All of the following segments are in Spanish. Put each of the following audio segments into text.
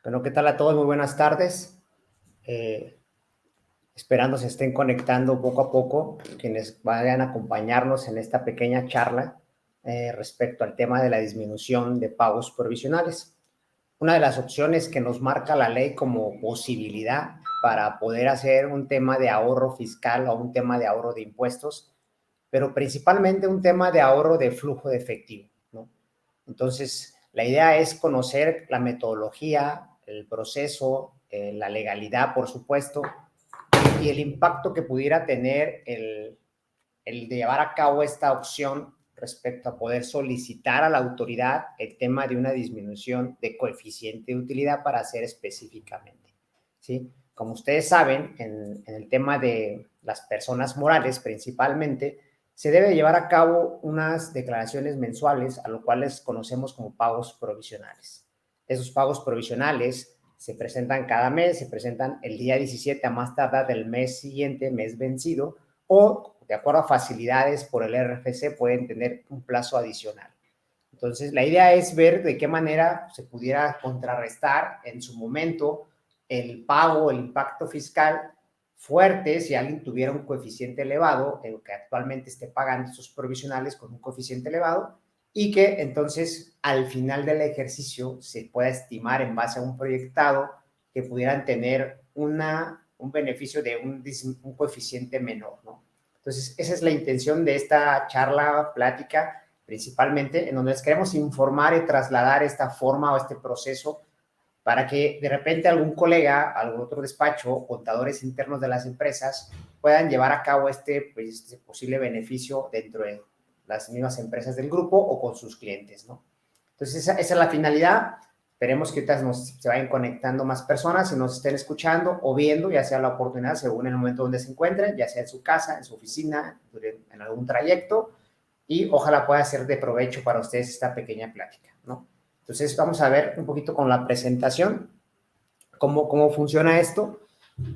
Bueno, ¿qué tal a todos? Muy buenas tardes. Eh, Esperando se estén conectando poco a poco quienes vayan a acompañarnos en esta pequeña charla respecto al tema de la disminución de pagos provisionales. Una de las opciones que nos marca la ley como posibilidad para poder hacer un tema de ahorro fiscal o un tema de ahorro de impuestos, pero principalmente un tema de ahorro de flujo de efectivo, ¿no? Entonces, la idea es conocer la metodología, el proceso, la legalidad, por supuesto, y el impacto que pudiera tener el de llevar a cabo esta opción respecto a poder solicitar a la autoridad el tema de una disminución de coeficiente de utilidad para hacer específicamente, ¿sí? Como ustedes saben, en el tema de las personas morales principalmente, se debe llevar a cabo unas declaraciones mensuales, a lo cual conocemos como pagos provisionales. Esos pagos provisionales se presentan cada mes, se presentan el día 17 a más tardar del mes siguiente, mes vencido, o de acuerdo a facilidades por el RFC pueden tener un plazo adicional. Entonces, la idea es ver de qué manera se pudiera contrarrestar en su momento el pago, el impacto fiscal fuerte si alguien tuviera un coeficiente elevado, que actualmente esté pagando sus provisionales con un coeficiente elevado, y que entonces al final del ejercicio se pueda estimar en base a un proyectado que pudieran tener un beneficio de un coeficiente menor, ¿no? Entonces, esa es la intención de esta charla, plática, principalmente, en donde les queremos informar y trasladar esta forma o este proceso para que de repente algún colega, algún otro despacho, contadores internos de las empresas puedan llevar a cabo este posible beneficio dentro de las mismas empresas del grupo o con sus clientes, ¿no? Entonces, esa es la finalidad. Esperemos que se vayan conectando más personas y nos estén escuchando o viendo, ya sea la oportunidad según el momento donde se encuentren, ya sea en su casa, en su oficina, en algún trayecto, y ojalá pueda ser de provecho para ustedes esta pequeña plática, ¿no? Entonces, vamos a ver un poquito con la presentación cómo funciona esto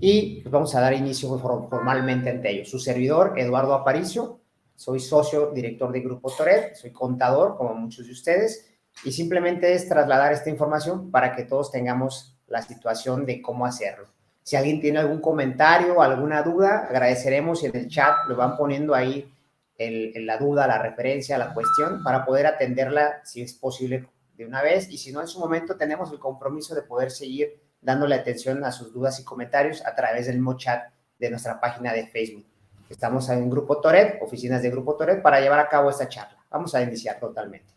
y vamos a dar inicio formalmente ante ello. Su servidor, Eduardo Aparicio, soy socio director de Grupo Toret, soy contador, como muchos de ustedes, y simplemente es trasladar esta información para que todos tengamos la situación de cómo hacerlo. Si alguien tiene algún comentario o alguna duda, agradeceremos y en el chat lo van poniendo ahí la duda, la referencia, la cuestión, para poder atenderla si es posible de una vez, y si no, en su momento tenemos el compromiso de poder seguir dándole atención a sus dudas y comentarios a través del mismo chat de nuestra página de Facebook. Estamos en Grupo Toret, oficinas de Grupo Toret, para llevar a cabo esta charla. Vamos a iniciar totalmente.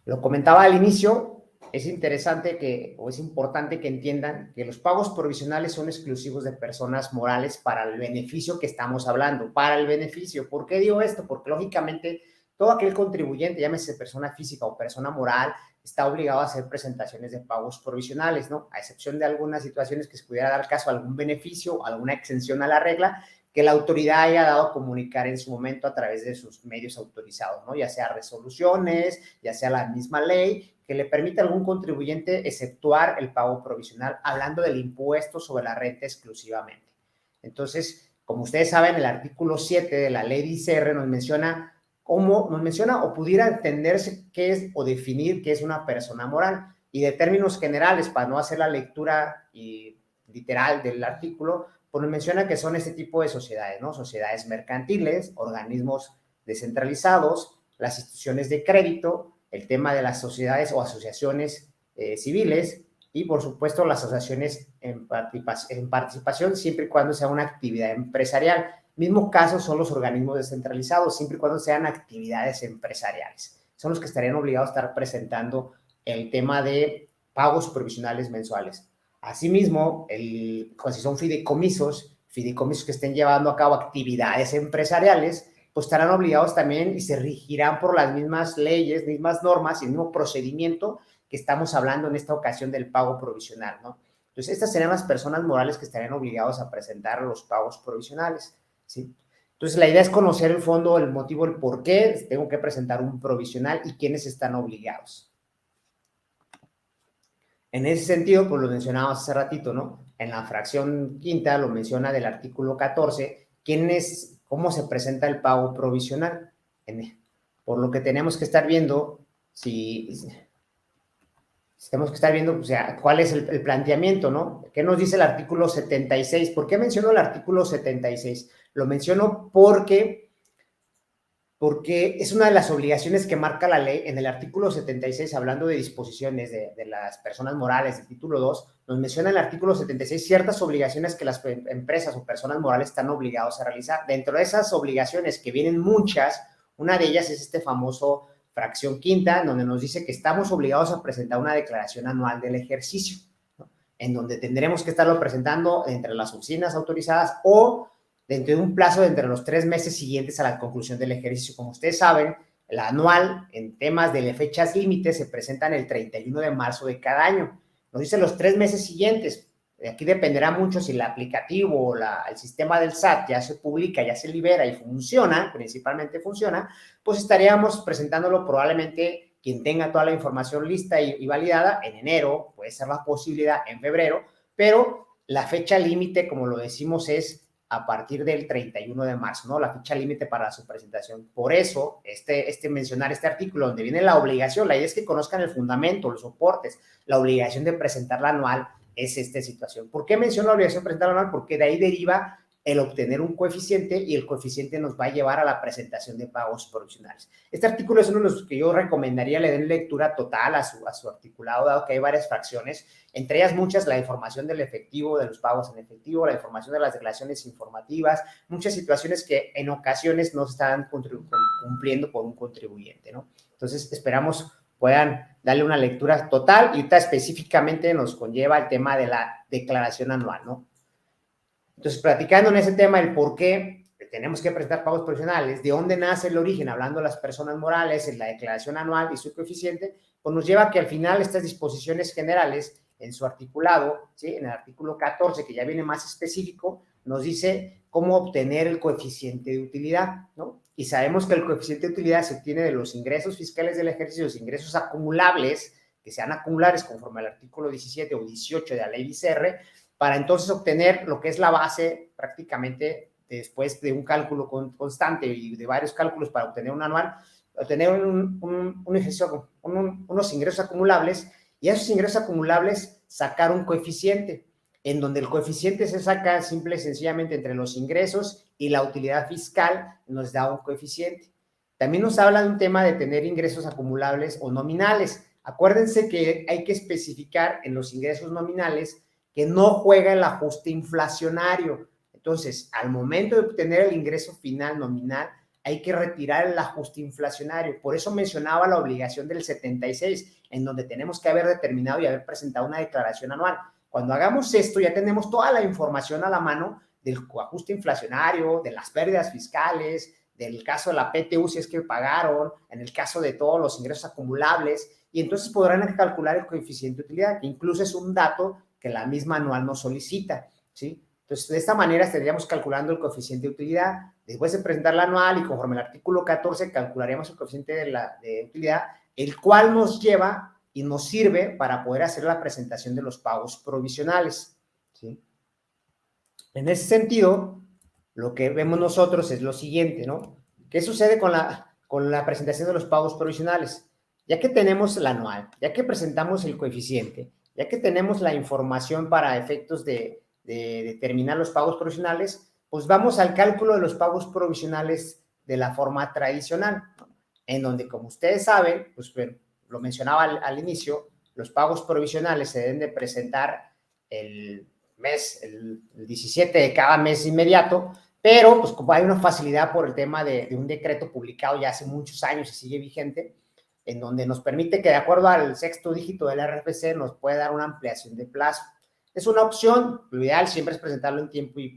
Lo comentaba al inicio, es importante que entiendan que los pagos provisionales son exclusivos de personas morales para el beneficio que estamos hablando, para el beneficio. ¿Por qué digo esto? Porque lógicamente todo aquel contribuyente, llámese persona física o persona moral, está obligado a hacer presentaciones de pagos provisionales, ¿no? A excepción de algunas situaciones que se pudiera dar caso a algún beneficio, alguna exención a la regla, que la autoridad haya dado a comunicar en su momento a través de sus medios autorizados, ¿no? Ya sea resoluciones, ya sea la misma ley, que le permite a algún contribuyente exceptuar el pago provisional, hablando del impuesto sobre la renta exclusivamente. Entonces, como ustedes saben, el artículo 7 de la ley de ICR nos menciona o pudiera entenderse qué es o definir qué es una persona moral. Y de términos generales, para no hacer la lectura literal del artículo, pues menciona que son este tipo de sociedades, ¿no? Sociedades mercantiles, organismos descentralizados, las instituciones de crédito, el tema de las sociedades o asociaciones civiles y, por supuesto, las asociaciones en participación, siempre y cuando sea una actividad empresarial. Mismo caso son los organismos descentralizados, siempre y cuando sean actividades empresariales. Son los que estarían obligados a estar presentando el tema de pagos provisionales mensuales. Asimismo, si son fideicomisos que estén llevando a cabo actividades empresariales, pues estarán obligados también y se regirán por las mismas leyes, mismas normas y el mismo procedimiento que estamos hablando en esta ocasión del pago provisional, ¿no? Entonces, estas serían las personas morales que estarían obligados a presentar los pagos provisionales, ¿sí? Entonces, la idea es conocer el fondo, el motivo, el por qué tengo que presentar un provisional y quiénes están obligados. En ese sentido, pues lo mencionábamos hace ratito, ¿no? En la fracción quinta lo menciona del artículo 14, cómo se presenta el pago provisional. por lo que tenemos que estar viendo tenemos que estar viendo, o sea, cuál es el planteamiento, ¿no? ¿Qué nos dice el artículo 76? ¿Por qué menciono el artículo 76? Lo menciono porque es una de las obligaciones que marca la ley en el artículo 76, hablando de disposiciones de las personas morales del título 2, nos menciona en el artículo 76 ciertas obligaciones que las empresas o personas morales están obligados a realizar. Dentro de esas obligaciones, que vienen muchas, una de ellas es este famoso fracción quinta, donde nos dice que estamos obligados a presentar una declaración anual del ejercicio, ¿no? En donde tendremos que estarlo presentando entre las oficinas autorizadas o dentro de un plazo de entre los 3 meses siguientes a la conclusión del ejercicio. Como ustedes saben, la anual en temas de fechas límites se presentan el 31 de marzo de cada año. Nos dice los 3 meses siguientes. Aquí dependerá mucho si el aplicativo o el sistema del SAT ya se publica, ya se libera y funciona, principalmente funciona, pues estaríamos presentándolo probablemente quien tenga toda la información lista y validada en enero, puede ser la posibilidad en febrero, pero la fecha límite, como lo decimos, es a partir del 31 de marzo, ¿no? La fecha límite para su presentación. Por eso, mencionar este artículo donde viene la obligación, la idea es que conozcan el fundamento, los soportes, la obligación de presentar la anual es esta situación. ¿Por qué menciono la obligación de presentar la anual? Porque de ahí deriva el obtener un coeficiente y el coeficiente nos va a llevar a la presentación de pagos provisionales. Este artículo es uno de los que yo recomendaría le den lectura total a su articulado, dado que hay varias fracciones, entre ellas muchas, la información del efectivo, de los pagos en efectivo, la información de las declaraciones informativas, muchas situaciones que en ocasiones no están cumpliendo por un contribuyente, ¿no? Entonces, esperamos puedan darle una lectura total y ahorita específicamente nos conlleva el tema de la declaración anual, ¿no? Entonces, platicando en ese tema, el por qué tenemos que presentar pagos provisionales, de dónde nace el origen, hablando de las personas morales, en la declaración anual y su coeficiente, pues nos lleva a que al final estas disposiciones generales, en su articulado, ¿sí? En el artículo 14, que ya viene más específico, nos dice cómo obtener el coeficiente de utilidad, ¿no? Y sabemos que el coeficiente de utilidad se obtiene de los ingresos fiscales del ejercicio, los ingresos acumulables, que sean acumulables conforme al artículo 17 o 18 de la ley ICR, para entonces obtener lo que es la base prácticamente después de un cálculo constante y de varios cálculos para obtener un anual, obtener un ejercicio, unos ingresos acumulables, y a esos ingresos acumulables sacar un coeficiente, en donde el coeficiente se saca simple y sencillamente entre los ingresos y la utilidad fiscal, nos da un coeficiente. También nos habla de un tema de tener ingresos acumulables o nominales. Acuérdense que hay que especificar en los ingresos nominales que no juega el ajuste inflacionario. Entonces, al momento de obtener el ingreso final nominal, hay que retirar el ajuste inflacionario. Por eso mencionaba la obligación del 76, en donde tenemos que haber determinado y haber presentado una declaración anual. Cuando hagamos esto, ya tenemos toda la información a la mano del ajuste inflacionario, de las pérdidas fiscales, del caso de la PTU, si es que pagaron, en el caso de todos los ingresos acumulables, y entonces podrán calcular el coeficiente de utilidad, que incluso es un dato que la misma anual nos solicita, ¿sí? Entonces, de esta manera estaríamos calculando el coeficiente de utilidad. Después de presentar la anual y conforme al artículo 14 calcularemos el coeficiente de utilidad, el cual nos lleva y nos sirve para poder hacer la presentación de los pagos provisionales, ¿sí? En ese sentido, lo que vemos nosotros es lo siguiente, ¿no? ¿Qué sucede con la presentación de los pagos provisionales? Ya que tenemos la anual, ya que presentamos el coeficiente, ya que tenemos la información para efectos de determinar los pagos provisionales, pues vamos al cálculo de los pagos provisionales de la forma tradicional, ¿no? En donde, como ustedes saben, pues lo mencionaba al inicio, los pagos provisionales se deben de presentar el 17 de cada mes inmediato, pero pues como hay una facilidad por el tema de un decreto publicado ya hace muchos años y sigue vigente, en donde nos permite que de acuerdo al sexto dígito del RFC nos puede dar una ampliación de plazo. Es una opción, lo ideal siempre es presentarlo en tiempo en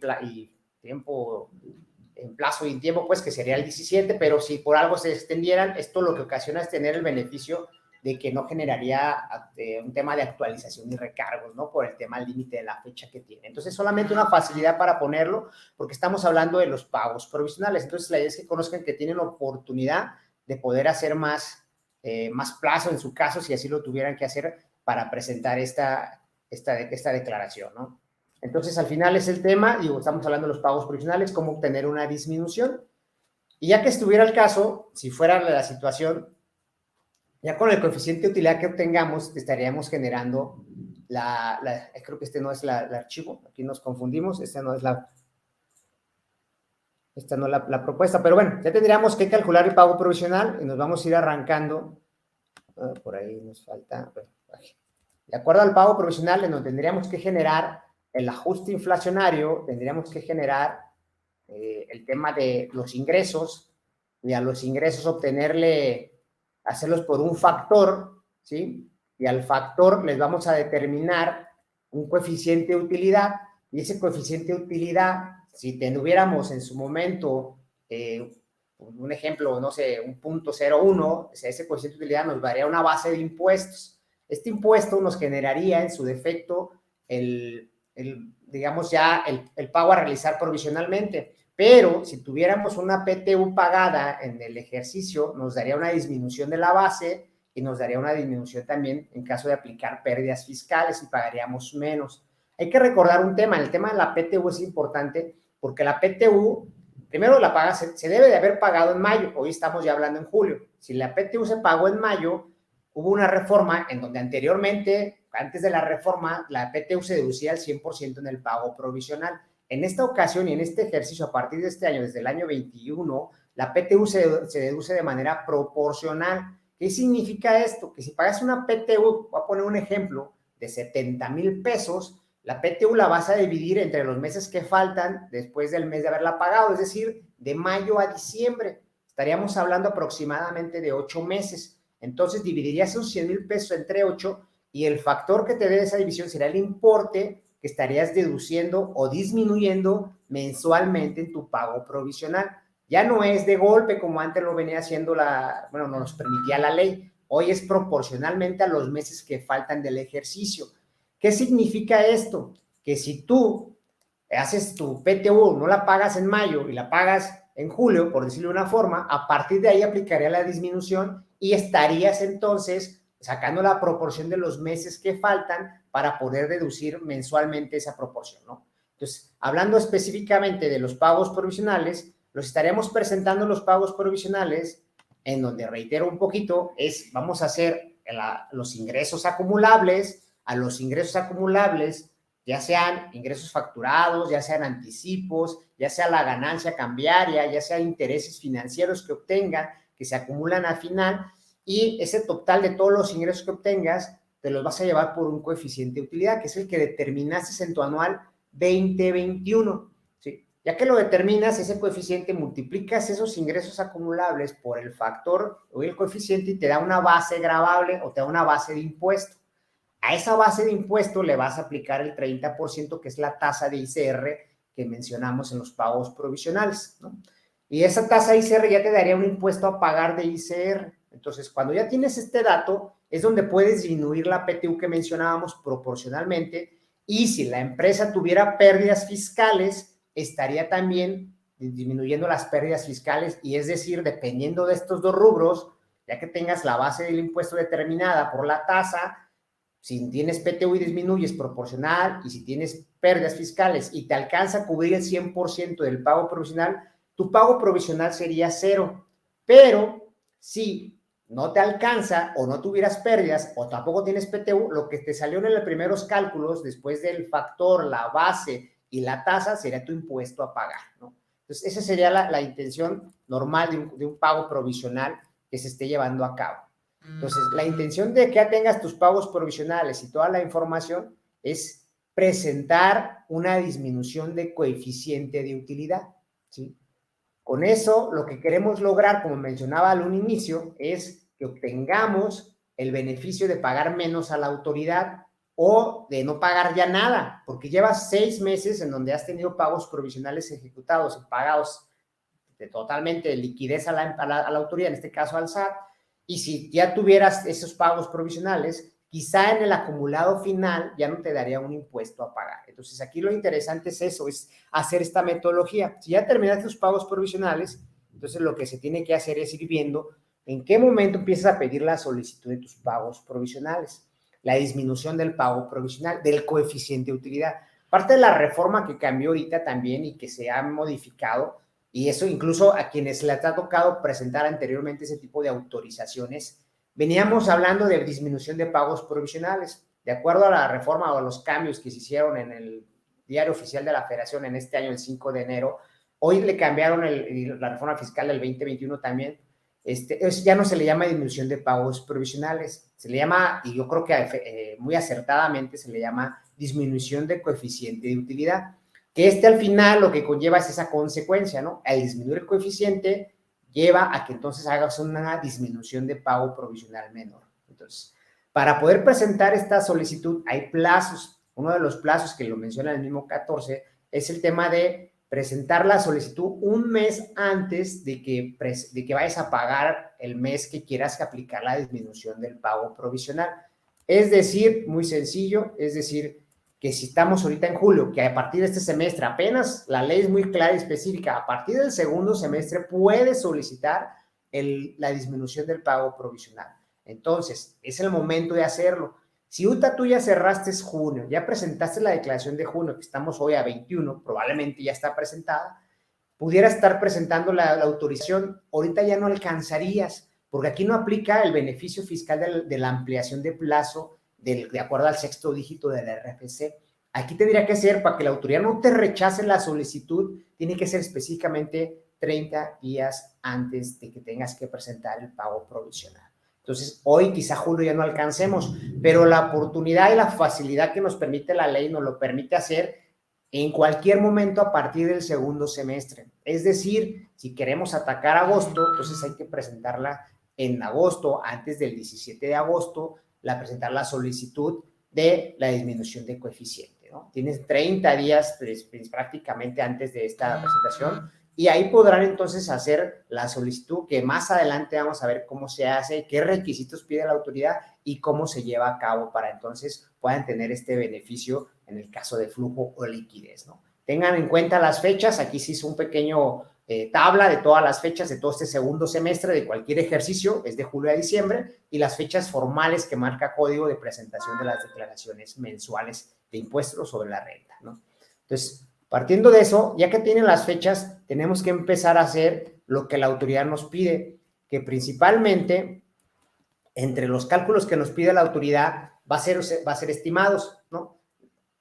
plazo y en tiempo, pues que sería el 17, pero si por algo se extendieran, esto lo que ocasiona es tener el beneficio de que no generaría un tema de actualización y recargos, ¿no? Por el tema límite de la fecha que tiene. Entonces, solamente una facilidad para ponerlo, porque estamos hablando de los pagos provisionales. Entonces, la idea es que conozcan que tienen la oportunidad de poder hacer más plazo en su caso, si así lo tuvieran que hacer, para presentar esta declaración, ¿no? Entonces, al final es el tema, digo, estamos hablando de los pagos provisionales, cómo obtener una disminución. Y ya que estuviera el caso, si fuera la situación, ya con el coeficiente de utilidad que obtengamos, estaríamos generando creo que este no es el archivo, aquí nos confundimos, esta no es la propuesta, pero bueno, ya tendríamos que calcular el pago provisional y nos vamos a ir arrancando, por ahí nos falta, bueno, de acuerdo al pago provisional, nos tendríamos que generar el ajuste inflacionario, tendríamos que generar el tema de los ingresos, y a los ingresos hacerlos por un factor, ¿sí? Y al factor les vamos a determinar un coeficiente de utilidad, y ese coeficiente de utilidad, si tuviéramos en su momento, un ejemplo, no sé, un 0.01, o sea, ese coeficiente de utilidad nos daría una base de impuestos. Este impuesto nos generaría en su defecto digamos ya, el pago a realizar provisionalmente. Pero si tuviéramos una PTU pagada en el ejercicio, nos daría una disminución de la base y nos daría una disminución también en caso de aplicar pérdidas fiscales y pagaríamos menos. Hay que recordar un tema, el tema de la PTU es importante porque la PTU, primero la paga, se debe de haber pagado en mayo, hoy estamos ya hablando en julio. Si la PTU se pagó en mayo, hubo una reforma en donde anteriormente, antes de la reforma, la PTU se deducía al 100% en el pago provisional. En esta ocasión y en este ejercicio, a partir de este año, desde el año 21, la PTU se deduce de manera proporcional. ¿Qué significa esto? Que si pagas una PTU, voy a poner un ejemplo, de 70,000 pesos, la PTU la vas a dividir entre los meses que faltan después del mes de haberla pagado, es decir, de mayo a diciembre. Estaríamos hablando aproximadamente de 8 meses. Entonces, dividirías esos 100,000 pesos entre 8 y el factor que te dé esa división será el importe que estarías deduciendo o disminuyendo mensualmente en tu pago provisional. Ya no es de golpe como antes lo venía haciendo nos permitía la ley. Hoy es proporcionalmente a los meses que faltan del ejercicio. ¿Qué significa esto? Que si tú haces tu PTU, no la pagas en mayo y la pagas en julio, por decirlo de una forma, a partir de ahí aplicaría la disminución y estarías entonces sacando la proporción de los meses que faltan para poder deducir mensualmente esa proporción, ¿no? Entonces, hablando específicamente de los pagos provisionales, los estaríamos presentando los pagos provisionales en donde, reitero un poquito, vamos a hacer los ingresos acumulables. A los ingresos acumulables, ya sean ingresos facturados, ya sean anticipos, ya sea la ganancia cambiaria, ya sea intereses financieros que obtengan, que se acumulan al final, y ese total de todos los ingresos que obtengas, te los vas a llevar por un coeficiente de utilidad, que es el que determinaste en tu anual 2021. ¿Sí? Ya que lo determinas, ese coeficiente, multiplicas esos ingresos acumulables por el factor o el coeficiente y te da una base gravable o te da una base de impuesto. A esa base de impuesto le vas a aplicar el 30%, que es la tasa de ICR que mencionamos en los pagos provisionales, ¿no? Y esa tasa de ICR ya te daría un impuesto a pagar de ICR. Entonces, cuando ya tienes este dato, es donde puedes disminuir la PTU que mencionábamos proporcionalmente, y si la empresa tuviera pérdidas fiscales, estaría también disminuyendo las pérdidas fiscales, y es decir, dependiendo de estos dos rubros, ya que tengas la base del impuesto determinada por la tasa, si tienes PTU y disminuyes proporcional, y si tienes pérdidas fiscales y te alcanza a cubrir el 100% del pago provisional, tu pago provisional sería cero. Pero si no te alcanza o no tuvieras pérdidas o tampoco tienes PTU, lo que te salió en los primeros cálculos, después del factor, la base y la tasa, sería tu impuesto a pagar, ¿no? Entonces, esa sería la intención normal de un pago provisional que se esté llevando a cabo. Entonces, la intención de que ya tengas tus pagos provisionales y toda la información es presentar una disminución de coeficiente de utilidad, ¿sí? Con eso, lo que queremos lograr, como mencionaba al un inicio, es que obtengamos el beneficio de pagar menos a la autoridad o de no pagar ya nada, porque llevas 6 meses en donde has tenido pagos provisionales ejecutados y pagados totalmente de liquidez a la autoridad, en este caso al SAT, y si ya tuvieras esos pagos provisionales, quizá en el acumulado final ya no te daría un impuesto a pagar. Entonces, aquí lo interesante es eso, es hacer esta metodología. Si ya terminaste tus pagos provisionales, entonces lo que se tiene que hacer es ir viendo en qué momento empiezas a pedir la solicitud de tus pagos provisionales, la disminución del pago provisional, del coeficiente de utilidad. Parte de la reforma que cambió ahorita también y que se ha modificado Y eso incluso a quienes les ha tocado presentar anteriormente ese tipo de autorizaciones, veníamos hablando de disminución de pagos provisionales. De acuerdo a la reforma o a los cambios que se hicieron en el Diario Oficial de la Federación en este año, el 5 de enero, hoy le cambiaron la reforma fiscal del 2021 también. Ya no se le llama disminución de pagos provisionales, se le llama, y yo creo que muy acertadamente se le llama disminución de coeficiente de utilidad, que al final lo que conlleva es esa consecuencia, ¿no? Al disminuir el coeficiente lleva a que entonces hagas una disminución de pago provisional menor. Entonces, para poder presentar esta solicitud hay plazos. Uno de los plazos que lo menciona el mismo 14 es el tema de presentar la solicitud un mes antes de que vayas a pagar el mes que quieras aplicar la disminución del pago provisional. Es decir, muy sencillo, es decir, que si estamos ahorita en julio, que a partir de este semestre apenas la ley es muy clara y específica, a partir del segundo semestre puedes solicitar la disminución del pago provisional. Entonces, es el momento de hacerlo. Si ahorita tú ya cerraste junio, ya presentaste la declaración de junio, que estamos hoy a 21, probablemente ya está presentada, pudiera estar presentando la autorización, ahorita ya no alcanzarías, porque aquí no aplica el beneficio fiscal de la ampliación de plazo de acuerdo al sexto dígito del RFC. Aquí tendría que ser, para que la autoridad no te rechace la solicitud, tiene que ser específicamente 30 días antes de que tengas que presentar el pago provisional. Entonces, hoy quizá julio ya no alcancemos, pero la oportunidad y la facilidad que nos permite la ley nos lo permite hacer en cualquier momento a partir del segundo semestre. Es decir, si queremos atacar agosto, entonces hay que presentarla en agosto, antes del 17 de agosto, presentar la solicitud de la disminución de coeficiente, ¿no? Tienes 30 días pues, prácticamente antes de esta presentación y ahí podrán entonces hacer la solicitud, que más adelante vamos a ver cómo se hace, qué requisitos pide la autoridad y cómo se lleva a cabo para entonces puedan tener este beneficio en el caso de flujo o liquidez, ¿no? Tengan en cuenta las fechas, aquí se hizo un pequeño tabla de todas las fechas de todo este segundo semestre de cualquier ejercicio, es de julio a diciembre, y las fechas formales que marca código de presentación de las declaraciones mensuales de impuestos sobre la renta, ¿no? Entonces, partiendo de eso, ya que tienen las fechas, tenemos que empezar a hacer lo que la autoridad nos pide, que principalmente entre los cálculos que nos pide la autoridad va a ser estimados, ¿no?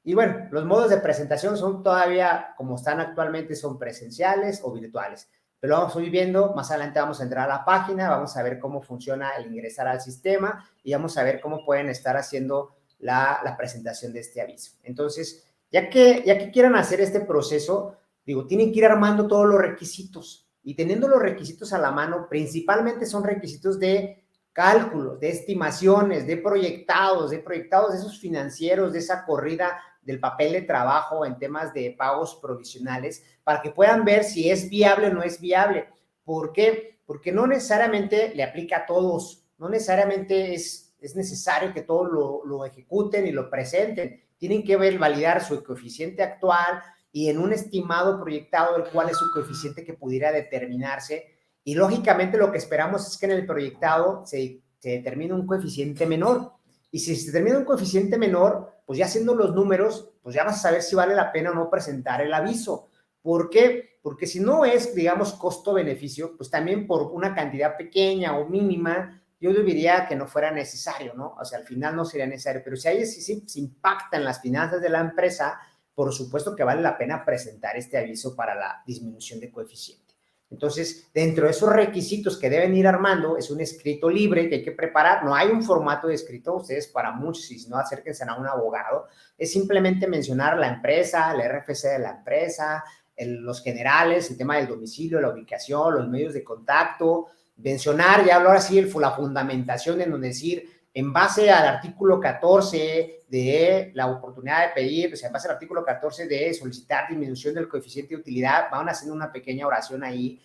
Y bueno, los modos de presentación son todavía, como están actualmente, son presenciales o virtuales. Pero lo vamos a ir viendo, más adelante vamos a entrar a la página, vamos a ver cómo funciona el ingresar al sistema y vamos a ver cómo pueden estar haciendo la presentación de este aviso. Entonces, ya que quieran hacer este proceso, digo, tienen que ir armando todos los requisitos y teniendo los requisitos a la mano, principalmente son requisitos de cálculos, de estimaciones, de proyectados de esos financieros, de esa corrida del papel de trabajo en temas de pagos provisionales, para que puedan ver si es viable o no es viable. ¿Por qué? Porque no necesariamente le aplica a todos, no necesariamente es necesario que todos lo ejecuten y lo presenten. Tienen que validar su coeficiente actual y en un estimado proyectado el cual es su coeficiente que pudiera determinarse. Y lógicamente lo que esperamos es que en el proyectado se determine un coeficiente menor. Y si se determina un coeficiente menor, pues ya haciendo los números, pues ya vas a saber si vale la pena o no presentar el aviso. ¿Por qué? Porque si no es, digamos, costo-beneficio, pues también por una cantidad pequeña o mínima, yo diría que no fuera necesario, ¿no? O sea, al final no sería necesario, pero si se impacta en las finanzas de la empresa, por supuesto que vale la pena presentar este aviso para la disminución de coeficiente. Entonces, dentro de esos requisitos que deben ir armando, es un escrito libre que hay que preparar. No hay un formato de escrito, ustedes para muchos, y si no, acérquense a un abogado. Es simplemente mencionar la empresa, el RFC de la empresa, los generales, el tema del domicilio, la ubicación, los medios de contacto, mencionar, ya ahora sí, la fundamentación en donde decir, en base al artículo 14 de la oportunidad de pedir, o sea, en base al artículo 14 de solicitar disminución del coeficiente de utilidad, van haciendo una pequeña oración ahí.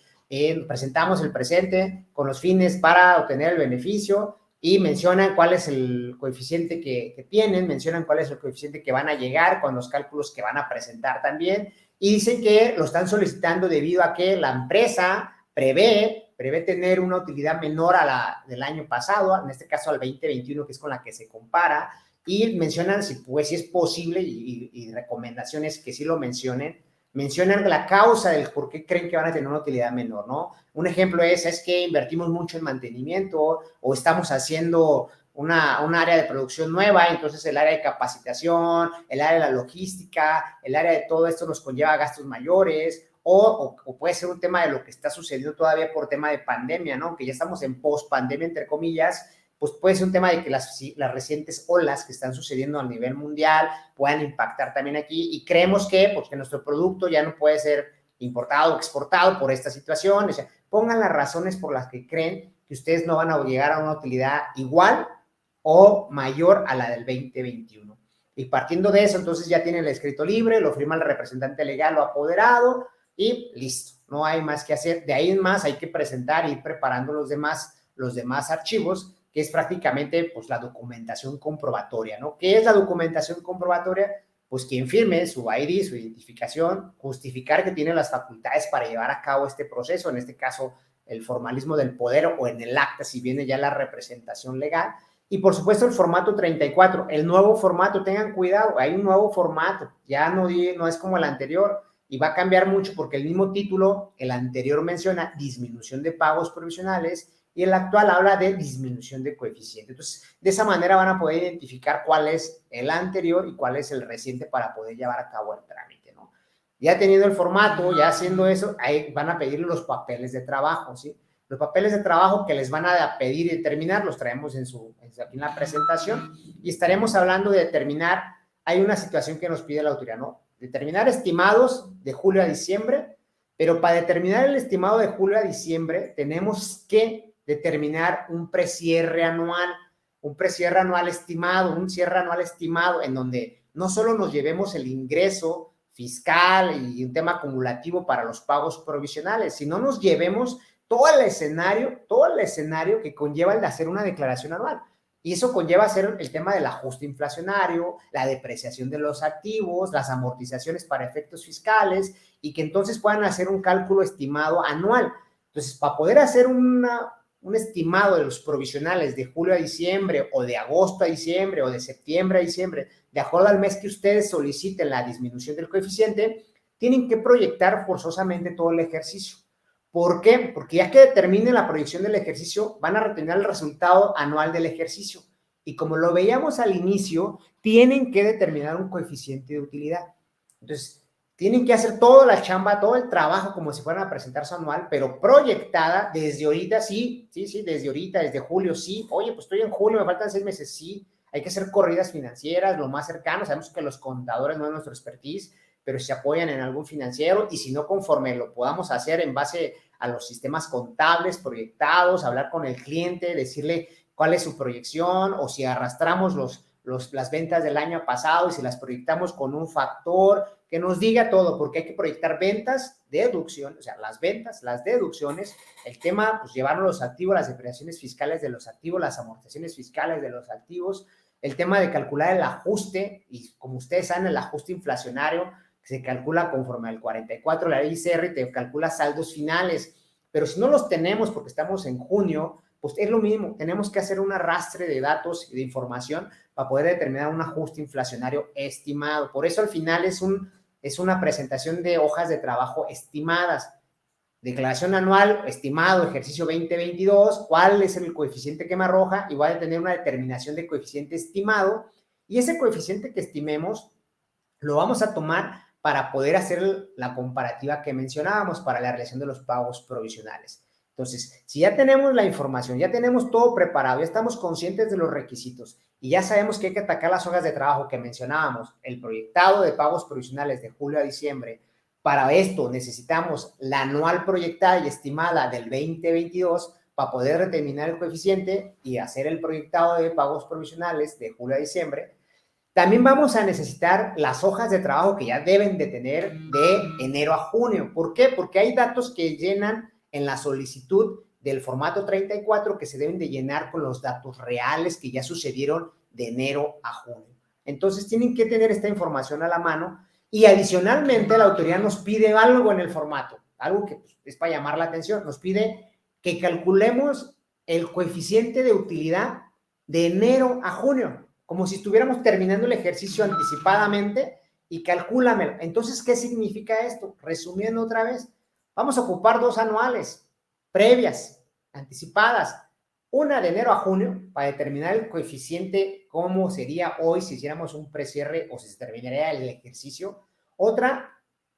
Presentamos el presente con los fines para obtener el beneficio y mencionan cuál es el coeficiente que tienen, mencionan cuál es el coeficiente que van a llegar con los cálculos que van a presentar también y dicen que lo están solicitando debido a que la empresa prevé tener una utilidad menor a la del año pasado, en este caso al 2021, que es con la que se compara, y mencionan si es posible y recomendaciones que sí lo mencionen, mencionan la causa del por qué creen que van a tener una utilidad menor, ¿no? Un ejemplo es que invertimos mucho en mantenimiento o estamos haciendo un área de producción nueva, entonces el área de capacitación, el área de la logística, el área de todo esto nos conlleva gastos mayores, o puede ser un tema de lo que está sucediendo todavía por tema de pandemia, ¿no? Que ya estamos en post-pandemia, entre comillas, pues puede ser un tema de que las recientes olas que están sucediendo a nivel mundial puedan impactar también aquí, y creemos que, pues, que nuestro producto ya no puede ser importado o exportado por esta situación. O sea, pongan las razones por las que creen que ustedes no van a llegar a una utilidad igual o mayor a la del 2021. Y partiendo de eso, entonces ya tienen el escrito libre, lo firma el representante legal o apoderado y listo. No hay más que hacer. De ahí en más hay que presentar y ir preparando los demás archivos, que es prácticamente pues la documentación comprobatoria, ¿no? ¿Qué es la documentación comprobatoria? Pues quien firme su ID, su identificación, justificar que tiene las facultades para llevar a cabo este proceso, en este caso el formalismo del poder o en el acta si viene ya la representación legal. Y por supuesto el formato 34, el nuevo formato, tengan cuidado, hay un nuevo formato, ya no es como el anterior y va a cambiar mucho porque el mismo título, el anterior menciona disminución de pagos provisionales y el actual habla de disminución de coeficiente. Entonces, de esa manera van a poder identificar cuál es el anterior y cuál es el reciente para poder llevar a cabo el trámite, ¿no? Ya teniendo el formato, ya haciendo eso, ahí van a pedir los papeles de trabajo, ¿sí? Los papeles de trabajo que les van a pedir y determinar, los traemos aquí en la presentación y estaremos hablando de determinar, hay una situación que nos pide la autoridad, ¿no? Determinar estimados de julio a diciembre, pero para determinar el estimado de julio a diciembre tenemos que determinar un precierre anual estimado, un cierre anual estimado en donde no solo nos llevemos el ingreso fiscal y un tema acumulativo para los pagos provisionales, sino nos llevemos todo el escenario que conlleva el de hacer una declaración anual. Y eso conlleva hacer el tema del ajuste inflacionario, la depreciación de los activos, las amortizaciones para efectos fiscales y que entonces puedan hacer un cálculo estimado anual. Entonces, para poder hacer un estimado de los provisionales de julio a diciembre o de agosto a diciembre o de septiembre a diciembre, de acuerdo al mes que ustedes soliciten la disminución del coeficiente, tienen que proyectar forzosamente todo el ejercicio. ¿Por qué? Porque ya que determinen la proyección del ejercicio, van a retener el resultado anual del ejercicio. Y como lo veíamos al inicio, tienen que determinar un coeficiente de utilidad. Entonces, tienen que hacer toda la chamba, todo el trabajo como si fueran a presentar su anual, pero proyectada desde ahorita, sí, desde ahorita, desde julio, sí. Oye, pues estoy en julio, me faltan 6 meses, sí. Hay que hacer corridas financieras, lo más cercano. Sabemos que los contadores no es nuestro expertise, pero se apoyan en algún financiero y si no, conforme lo podamos hacer en base a los sistemas contables proyectados, hablar con el cliente, decirle cuál es su proyección o si arrastramos las ventas del año pasado y si las proyectamos con un factor que nos diga todo, porque hay que proyectar ventas, deducción, o sea, las ventas, las deducciones, el tema, pues llevarnos los activos, las depreciaciones fiscales de los activos, las amortizaciones fiscales de los activos, el tema de calcular el ajuste y como ustedes saben, el ajuste inflacionario se calcula conforme al 44, la ley ICR te calcula saldos finales, pero si no los tenemos porque estamos en junio, pues es lo mismo, tenemos que hacer un arrastre de datos y de información para poder determinar un ajuste inflacionario estimado. Por eso al final es una presentación de hojas de trabajo estimadas. Declaración anual, estimado, ejercicio 2022, cuál es el coeficiente que me arroja y voy a tener una determinación de coeficiente estimado y ese coeficiente que estimemos lo vamos a tomar para poder hacer la comparativa que mencionábamos para la realización de los pagos provisionales. Entonces, si ya tenemos la información, ya tenemos todo preparado, ya estamos conscientes de los requisitos y ya sabemos que hay que atacar las hojas de trabajo que mencionábamos, el proyectado de pagos provisionales de julio a diciembre, para esto necesitamos la anual proyectada y estimada del 2022 para poder determinar el coeficiente y hacer el proyectado de pagos provisionales de julio a diciembre. También vamos a necesitar las hojas de trabajo que ya deben de tener de enero a junio. ¿Por qué? Porque hay datos que llenan en la solicitud del formato 34 que se deben de llenar con los datos reales que ya sucedieron de enero a junio. Entonces tienen que tener esta información a la mano y adicionalmente la autoridad nos pide algo en el formato, algo que es para llamar la atención, nos pide que calculemos el coeficiente de utilidad de enero a junio, como si estuviéramos terminando el ejercicio anticipadamente y calcúlamelo. Entonces, ¿qué significa esto? Resumiendo otra vez, vamos a ocupar 2 anuales previas, anticipadas, una de enero a junio para determinar el coeficiente, cómo sería hoy si hiciéramos un precierre o si se terminaría el ejercicio. Otra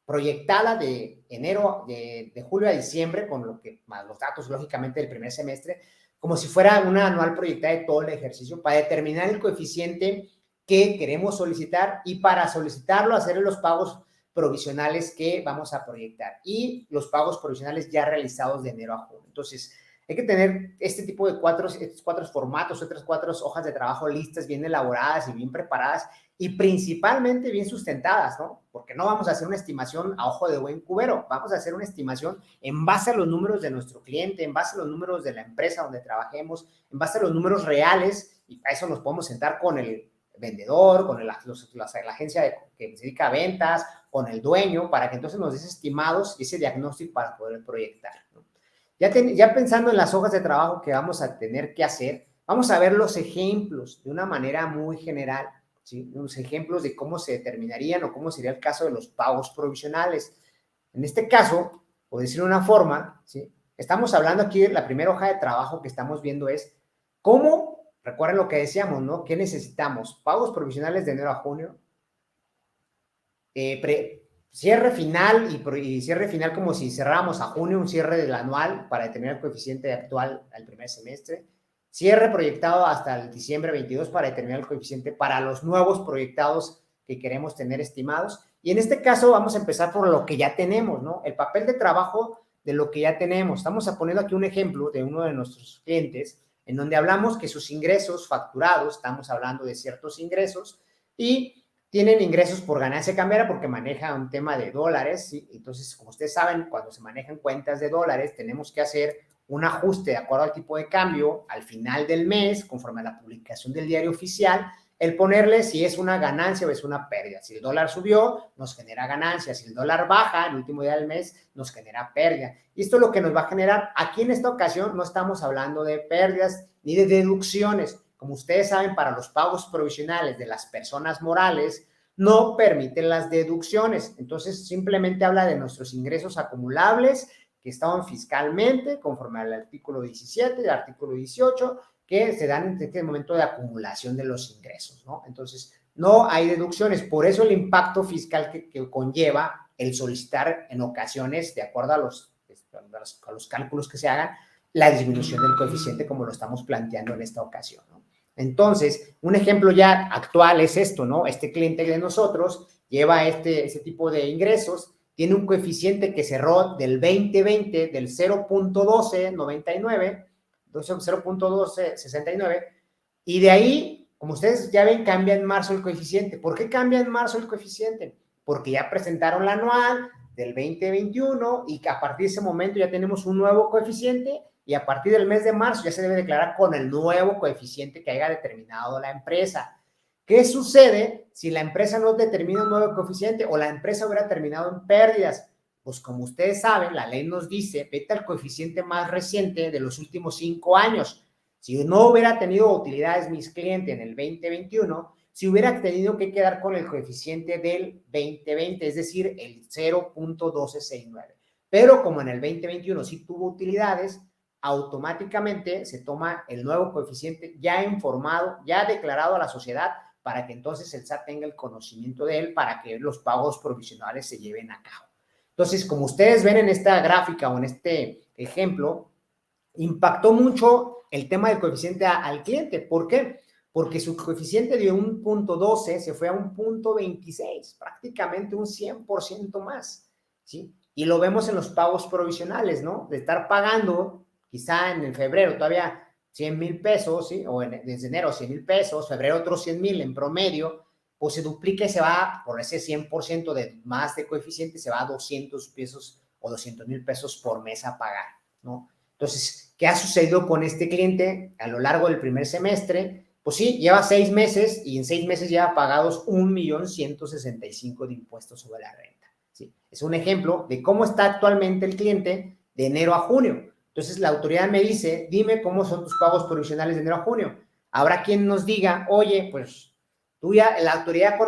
proyectada de enero, de julio a diciembre, con lo que, más los datos lógicamente del primer semestre, como si fuera una anual proyectada de todo el ejercicio para determinar el coeficiente que queremos solicitar y para solicitarlo hacer los pagos provisionales que vamos a proyectar y los pagos provisionales ya realizados de enero a junio. Entonces, hay que tener este tipo de estos 4 formatos, otras 4 hojas de trabajo listas, bien elaboradas y bien preparadas y principalmente bien sustentadas, ¿no? Porque no vamos a hacer una estimación a ojo de buen cubero, vamos a hacer una estimación en base a los números de nuestro cliente, en base a los números de la empresa donde trabajemos, en base a los números reales, y para eso nos podemos sentar con el vendedor, con la agencia que se dedica a ventas, con el dueño, para que entonces nos des estimados y ese diagnóstico para poder proyectar, ¿no? Ya pensando en las hojas de trabajo que vamos a tener que hacer, vamos a ver los ejemplos de una manera muy general, ¿sí? Los ejemplos de cómo se determinarían o cómo sería el caso de los pagos provisionales. En este caso, por decirlo de una forma, ¿sí? Estamos hablando aquí, la primera hoja de trabajo que estamos viendo es cómo, recuerden lo que decíamos, ¿no? ¿Qué necesitamos? Pagos provisionales de enero a junio, cierre final y cierre final como si cerráramos a junio, un cierre del anual para determinar el coeficiente actual al primer semestre, cierre proyectado hasta el diciembre 22 para determinar el coeficiente para los nuevos proyectados que queremos tener estimados. Y en este caso vamos a empezar por lo que ya tenemos, ¿no? El papel de trabajo de lo que ya tenemos. Estamos poniendo aquí un ejemplo de uno de nuestros clientes en donde hablamos que sus ingresos facturados, estamos hablando de ciertos ingresos, y tienen ingresos por ganancia cambiaria porque maneja un tema de dólares, ¿sí? Entonces, como ustedes saben, cuando se manejan cuentas de dólares, tenemos que hacer un ajuste de acuerdo al tipo de cambio al final del mes, conforme a la publicación del diario oficial, el ponerle si es una ganancia o es una pérdida. Si el dólar subió, nos genera ganancia. Si el dólar baja, el último día del mes, nos genera pérdida. Y esto es lo que nos va a generar. Aquí en esta ocasión no estamos hablando de pérdidas ni de deducciones. Como ustedes saben, para los pagos provisionales de las personas morales, no permiten las deducciones. Entonces, simplemente habla de nuestros ingresos acumulables que estaban fiscalmente, conforme al artículo 17 y el artículo 18, que se dan en este momento de acumulación de los ingresos, ¿no? Entonces, no hay deducciones. Por eso el impacto fiscal que conlleva el solicitar en ocasiones, de acuerdo a los cálculos que se hagan, la disminución del coeficiente como lo estamos planteando en esta ocasión, ¿no? Entonces, un ejemplo ya actual es esto, ¿no? Este cliente de nosotros lleva ese tipo de ingresos, tiene un coeficiente que cerró del 2020 del 0.1299, 0.1269, y de ahí, como ustedes ya ven, cambia en marzo el coeficiente. ¿Por qué cambia en marzo el coeficiente? Porque ya presentaron la anual del 2021 y que a partir de ese momento ya tenemos un nuevo coeficiente y a partir del mes de marzo ya se debe declarar con el nuevo coeficiente que haya determinado la empresa. ¿Qué sucede si la empresa no determina un nuevo coeficiente o la empresa hubiera terminado en pérdidas? Pues como ustedes saben, la ley nos dice, vete al coeficiente más reciente de los últimos 5 años. Si no hubiera tenido utilidades mis clientes en el 2021, si hubiera tenido que quedar con el coeficiente del 2020, es decir, el 0.1269. Pero como en el 2021 sí tuvo utilidades, automáticamente se toma el nuevo coeficiente ya informado, ya declarado a la sociedad, para que entonces el SAT tenga el conocimiento de él para que los pagos provisionales se lleven a cabo. Entonces, como ustedes ven en esta gráfica o en este ejemplo, impactó mucho el tema del coeficiente al cliente. ¿Por qué? Porque su coeficiente de 1.12 se fue a 1.26, prácticamente un 100% más, ¿sí? Y lo vemos en los pagos provisionales, ¿no? De estar pagando quizá en febrero todavía 100,000 pesos, ¿sí? O desde enero 100,000 pesos, febrero otros 100,000 en promedio, pues se duplica y se va por ese 100% de más de coeficiente, se va a 200 pesos o 200,000 pesos por mes a pagar, ¿no? Entonces, ¿qué ha sucedido con este cliente a lo largo del primer semestre? Pues sí, lleva 6 meses y en 6 meses lleva pagados 1,165,000 de impuestos sobre la renta, ¿sí? Es un ejemplo de cómo está actualmente el cliente de enero a junio. Entonces, la autoridad me dice, dime cómo son tus pagos provisionales de enero a junio. Habrá quien nos diga, oye, pues La autoridad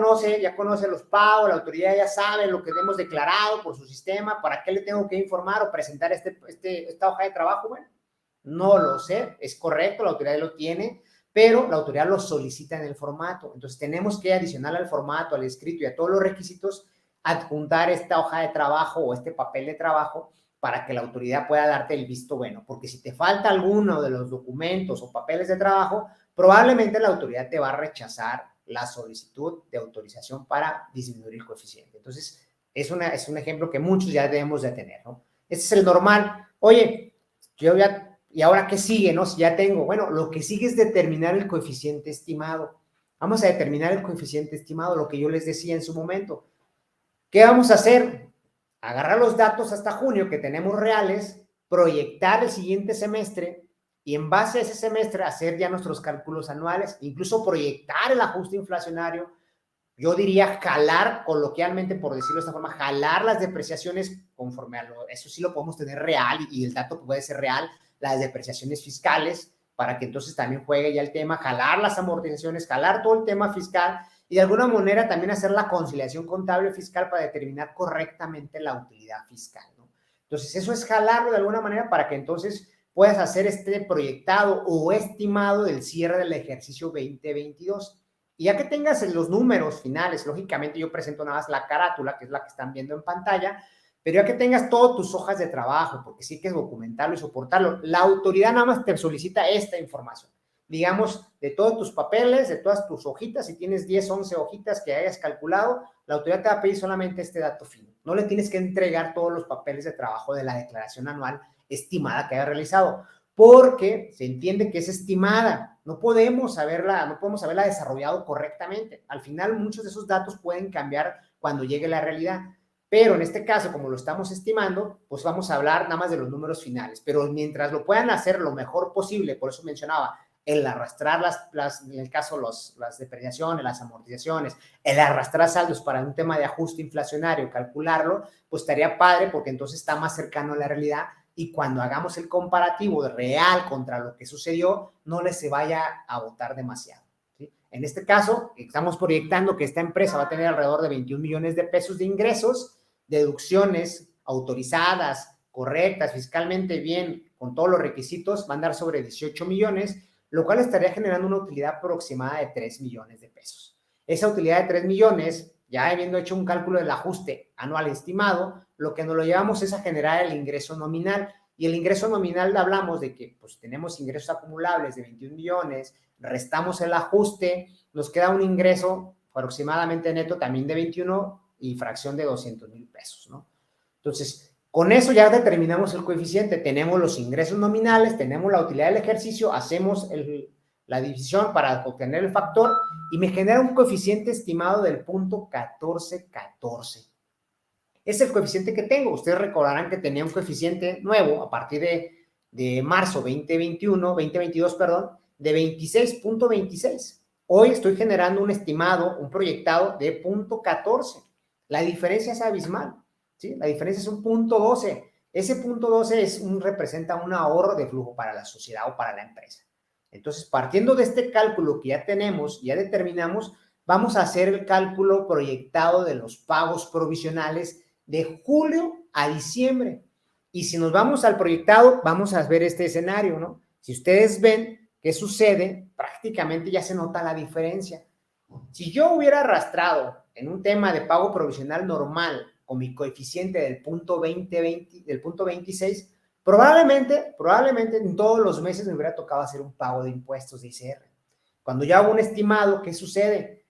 ya conoce los pagos, la autoridad ya sabe lo que hemos declarado por su sistema, ¿para qué le tengo que informar o presentar esta hoja de trabajo? Bueno, no lo sé, es correcto, la autoridad lo tiene, pero la autoridad lo solicita en el formato. Entonces, tenemos que adicional al formato, al escrito y a todos los requisitos, adjuntar esta hoja de trabajo o este papel de trabajo para que la autoridad pueda darte el visto bueno. Porque si te falta alguno de los documentos o papeles de trabajo, probablemente la autoridad te va a rechazar la solicitud de autorización para disminuir el coeficiente. Entonces, es un ejemplo que muchos ya debemos de tener, ¿no? Ese es el normal. Oye, ¿y ahora qué sigue, no? Si ya tengo, bueno, lo que sigue es determinar el coeficiente estimado. Vamos a determinar el coeficiente estimado, lo que yo les decía en su momento. ¿Qué vamos a hacer? Agarrar los datos hasta junio que tenemos reales, proyectar el siguiente semestre y en base a ese semestre hacer ya nuestros cálculos anuales, incluso proyectar el ajuste inflacionario. Yo diría jalar, coloquialmente, por decirlo de esta forma, jalar las depreciaciones conforme eso sí lo podemos tener real y el dato puede ser real, las depreciaciones fiscales, para que entonces también juegue ya el tema, jalar las amortizaciones, jalar todo el tema fiscal y de alguna manera también hacer la conciliación contable fiscal para determinar correctamente la utilidad fiscal, ¿no? Entonces, eso es jalarlo de alguna manera para que entonces puedas hacer este proyectado o estimado del cierre del ejercicio 2022. Y ya que tengas los números finales, lógicamente yo presento nada más la carátula, que es la que están viendo en pantalla, pero ya que tengas todas tus hojas de trabajo, porque sí que es documentarlo y soportarlo, la autoridad nada más te solicita esta información. Digamos, de todos tus papeles, de todas tus hojitas, si tienes 10, 11 hojitas que hayas calculado, la autoridad te va a pedir solamente este dato fino. No le tienes que entregar todos los papeles de trabajo de la declaración anual estimada que haya realizado, porque se entiende que es estimada. No podemos haberla desarrollado correctamente. Al final, muchos de esos datos pueden cambiar cuando llegue la realidad. Pero en este caso, como lo estamos estimando, pues vamos a hablar nada más de los números finales. Pero mientras lo puedan hacer lo mejor posible, por eso mencionaba, el arrastrar en el caso las depreciaciones, las amortizaciones, el arrastrar saldos para un tema de ajuste inflacionario, calcularlo, pues estaría padre porque entonces está más cercano a la realidad y cuando hagamos el comparativo real contra lo que sucedió, no les se vaya a botar demasiado, ¿sí? En este caso, estamos proyectando que esta empresa va a tener alrededor de 21 millones de pesos de ingresos, deducciones autorizadas, correctas, fiscalmente bien, con todos los requisitos, van a dar sobre 18 millones, lo cual estaría generando una utilidad aproximada de 3 millones de pesos. Esa utilidad de 3 millones, ya habiendo hecho un cálculo del ajuste anual estimado, lo que nos lo llevamos es a generar el ingreso nominal. Y el ingreso nominal hablamos de que pues, tenemos ingresos acumulables de 21 millones, restamos el ajuste, nos queda un ingreso aproximadamente neto también de 21 y fracción de 200,000 pesos, ¿no? Entonces, con eso ya determinamos el coeficiente, tenemos los ingresos nominales, tenemos la utilidad del ejercicio, hacemos la división para obtener el factor y me genera un coeficiente estimado del punto 1414. Es el coeficiente que tengo. Ustedes recordarán que tenía un coeficiente nuevo a partir de marzo 2022, perdón, de 26.26. Hoy estoy generando un estimado, un proyectado de punto 14. La diferencia es abismal, ¿sí? La diferencia es un punto 12. Ese punto 12 representa un ahorro de flujo para la sociedad o para la empresa. Entonces, partiendo de este cálculo que ya tenemos, ya determinamos, vamos a hacer el cálculo proyectado de los pagos provisionales de julio a diciembre. Y si nos vamos al proyectado, vamos a ver este escenario, ¿no? Si ustedes ven qué sucede, prácticamente ya se nota la diferencia. Si yo hubiera arrastrado en un tema de pago provisional normal con mi coeficiente del punto 26, probablemente en todos los meses me hubiera tocado hacer un pago de impuestos de ICR. Cuando ya hago un estimado, ¿qué sucede?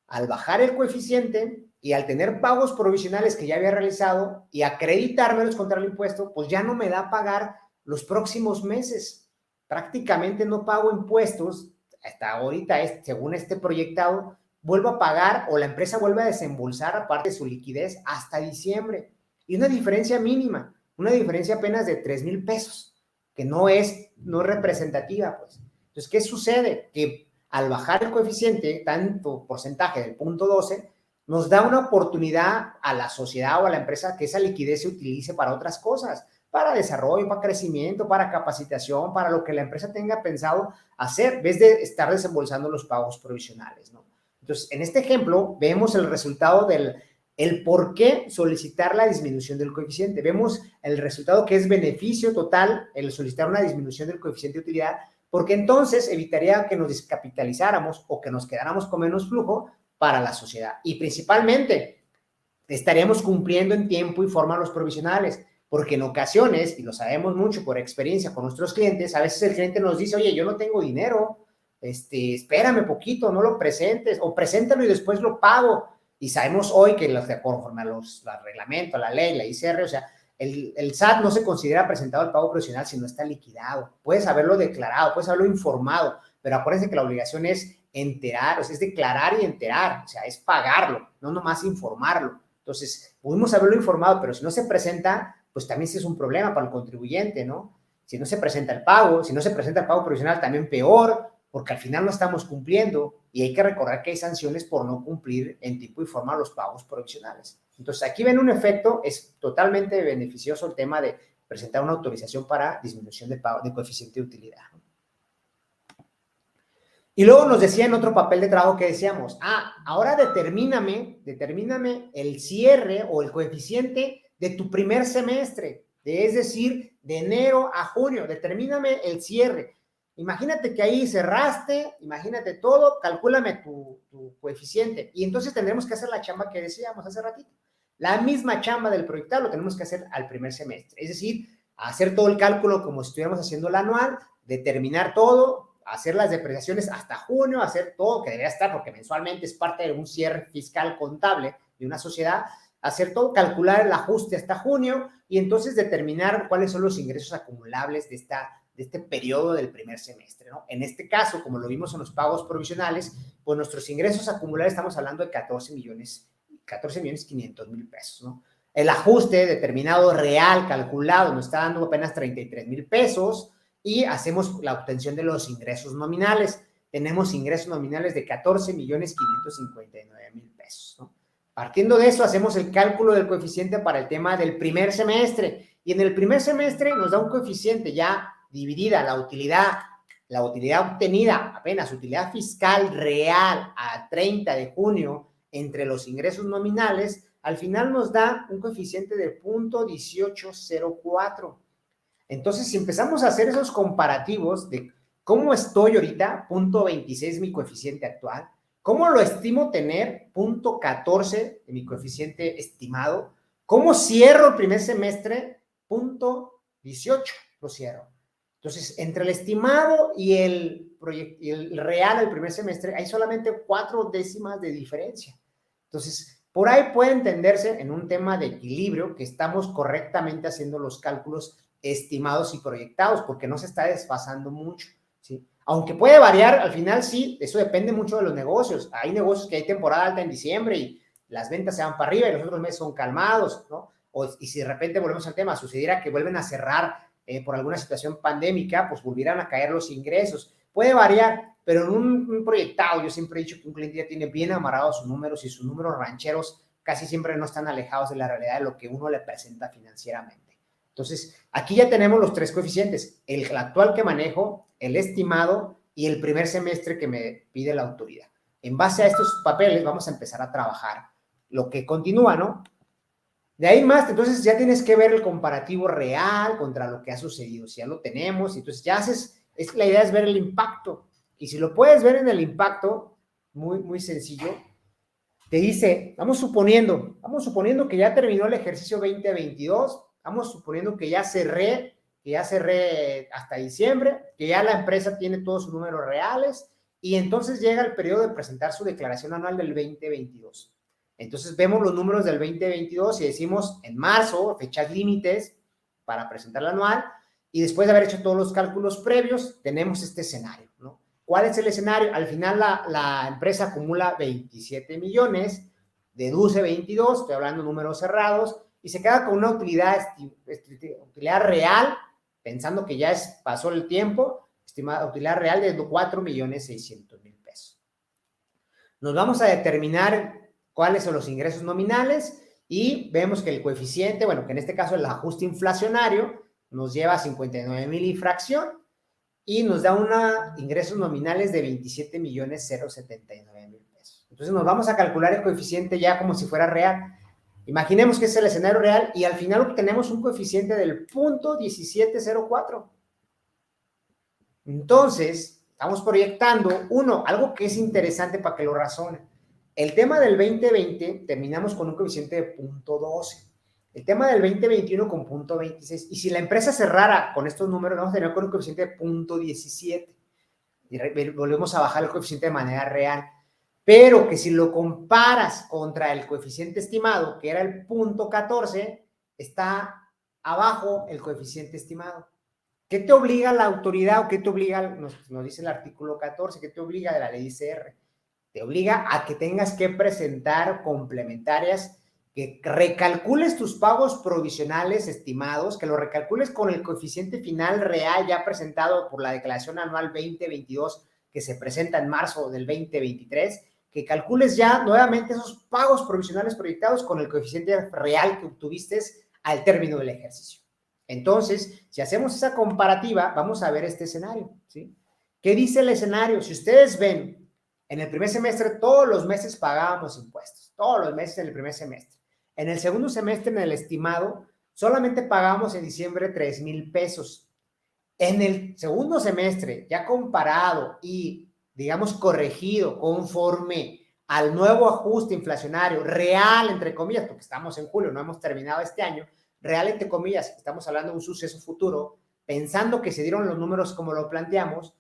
Al bajar el coeficiente y al tener pagos provisionales que ya había realizado y acreditármelos contra el impuesto, pues ya no me da a pagar los próximos meses. Prácticamente no pago impuestos hasta ahorita, según este proyectado, vuelvo a pagar o la empresa vuelve a desembolsar aparte de su liquidez hasta diciembre. Y una diferencia mínima, una diferencia apenas de 3,000 pesos, que no es representativa, pues. Entonces, ¿qué sucede? Que al bajar el coeficiente, tanto porcentaje del punto 12, nos da una oportunidad a la sociedad o a la empresa que esa liquidez se utilice para otras cosas, para desarrollo, para crecimiento, para capacitación, para lo que la empresa tenga pensado hacer, en vez de estar desembolsando los pagos provisionales, ¿no? Entonces, en este ejemplo, vemos el resultado el por qué solicitar la disminución del coeficiente. Vemos el resultado que es beneficio total el solicitar una disminución del coeficiente de utilidad, porque entonces evitaría que nos descapitalizáramos o que nos quedáramos con menos flujo para la sociedad. Y principalmente, estaríamos cumpliendo en tiempo y forma los provisionales, porque en ocasiones, y lo sabemos mucho por experiencia con nuestros clientes, a veces el cliente nos dice, oye, yo no tengo dinero, espérame poquito, no lo presentes, o preséntalo y después lo pago. Y sabemos hoy que conforme a los reglamentos, la ley, la ICR, o sea, el SAT no se considera presentado el pago provisional si no está liquidado. Puedes haberlo declarado, puedes haberlo informado, pero acuérdense que la obligación es enterar, o sea, es declarar y enterar, o sea, es pagarlo, no nomás informarlo. Entonces, pudimos haberlo informado, pero si no se presenta, pues también sí es un problema para el contribuyente, ¿no? Si no se presenta el pago, si no se presenta el pago provisional, también peor, porque al final no estamos cumpliendo y hay que recordar que hay sanciones por no cumplir en tiempo y forma los pagos provisionales. Entonces, aquí ven un efecto, es totalmente beneficioso el tema de presentar una autorización para disminución de coeficiente de utilidad. Y luego nos decía en otro papel de trabajo que decíamos, ahora determíname el cierre o el coeficiente de tu primer semestre, es decir, de enero a junio, determíname el cierre. Imagínate que ahí cerraste, imagínate todo, calcúlame tu coeficiente. Y entonces tendremos que hacer la chamba que decíamos hace ratito. La misma chamba del proyectado lo tenemos que hacer al primer semestre. Es decir, hacer todo el cálculo como si estuviéramos haciendo el anual, determinar todo, hacer las depreciaciones hasta junio, hacer todo que debería estar, porque mensualmente es parte de un cierre fiscal contable de una sociedad, hacer todo, calcular el ajuste hasta junio y entonces determinar cuáles son los ingresos acumulables de este periodo del primer semestre, ¿no? En este caso, como lo vimos en los pagos provisionales, pues nuestros ingresos acumulables estamos hablando de 14,500,000 pesos, ¿no? El ajuste determinado real, calculado, nos está dando apenas 33,000 pesos y hacemos la obtención de los ingresos nominales. Tenemos ingresos nominales de 14,559,000 pesos, ¿no? Partiendo de eso, hacemos el cálculo del coeficiente para el tema del primer semestre. Y en el primer semestre nos da un coeficiente ya dividida la utilidad obtenida, apenas utilidad fiscal real a 30 de junio entre los ingresos nominales, al final nos da un coeficiente de 0.1804. Entonces, si empezamos a hacer esos comparativos de cómo estoy ahorita, 0.26 mi coeficiente actual, cómo lo estimo tener, 0.14 de mi coeficiente estimado, cómo cierro el primer semestre, 0.18 lo cierro. Entonces, entre el estimado y el real del primer semestre, hay solamente 4 décimas de diferencia. Entonces, por ahí puede entenderse en un tema de equilibrio que estamos correctamente haciendo los cálculos estimados y proyectados, porque no se está desfasando mucho, ¿sí? Aunque puede variar, al final sí, eso depende mucho de los negocios. Hay negocios que hay temporada alta en diciembre y las ventas se van para arriba y los otros meses son calmados, ¿no? Y si de repente volvemos al tema, sucediera que vuelven a cerrar por alguna situación pandémica, pues volvieran a caer los ingresos. Puede variar, pero en un proyectado, yo siempre he dicho que un cliente ya tiene bien amarrados sus números y sus números rancheros casi siempre no están alejados de la realidad de lo que uno le presenta financieramente. Entonces, aquí ya tenemos los 3 coeficientes, el actual que manejo, el estimado y el primer semestre que me pide la autoridad. En base a estos papeles vamos a empezar a trabajar lo que continúa, ¿no? De ahí más, entonces ya tienes que ver el comparativo real contra lo que ha sucedido. Si ya lo tenemos, entonces ya la idea es ver el impacto. Y si lo puedes ver en el impacto, muy, muy sencillo, te dice, vamos suponiendo que ya terminó el ejercicio 2022, vamos suponiendo que ya cerré hasta diciembre, que ya la empresa tiene todos sus números reales y entonces llega el periodo de presentar su declaración anual del 2022. Entonces vemos los números del 2022 y decimos en marzo, fechas límites para presentar el anual y después de haber hecho todos los cálculos previos, tenemos este escenario, ¿no? ¿Cuál es el escenario? Al final la empresa acumula 27 millones, deduce 22, estoy hablando de números cerrados, y se queda con una utilidad real, pensando que ya pasó el tiempo, estimada utilidad real de 4,600,000 pesos. Nos vamos a determinar cuáles son los ingresos nominales y vemos que el coeficiente, bueno, que en este caso el ajuste inflacionario nos lleva a 59,000 y fracción y nos da ingresos nominales de 27,079,000 pesos. Entonces nos vamos a calcular el coeficiente ya como si fuera real. Imaginemos que es el escenario real y al final obtenemos un coeficiente del 0.1704. Entonces, estamos proyectando, algo que es interesante para que lo razonen. El tema del 2020 terminamos con un coeficiente de 0.12. El tema del 2021 con 0.26. Y si la empresa cerrara con estos números, vamos a tener con un coeficiente de 0.17. Y volvemos a bajar el coeficiente de manera real. Pero que si lo comparas contra el coeficiente estimado, que era el 0.14, está abajo el coeficiente estimado. ¿Qué te obliga la autoridad o qué te obliga, nos dice el artículo 14, qué te obliga de la ley ICR? Te obliga a que tengas que presentar complementarias, que recalcules tus pagos provisionales estimados, que lo recalcules con el coeficiente final real ya presentado por la declaración anual 2022 que se presenta en marzo del 2023, que calcules ya nuevamente esos pagos provisionales proyectados con el coeficiente real que obtuviste al término del ejercicio. Entonces, si hacemos esa comparativa, vamos a ver este escenario, ¿sí? ¿Qué dice el escenario? Si ustedes ven, en el primer semestre todos los meses pagábamos impuestos, todos los meses en el primer semestre. En el segundo semestre, en el estimado, solamente pagamos en diciembre 3,000 pesos. En el segundo semestre, ya comparado y, digamos, corregido conforme al nuevo ajuste inflacionario real, entre comillas, porque estamos en julio, no hemos terminado este año, real, entre comillas, estamos hablando de un suceso futuro, pensando que se dieron los números como lo planteamos,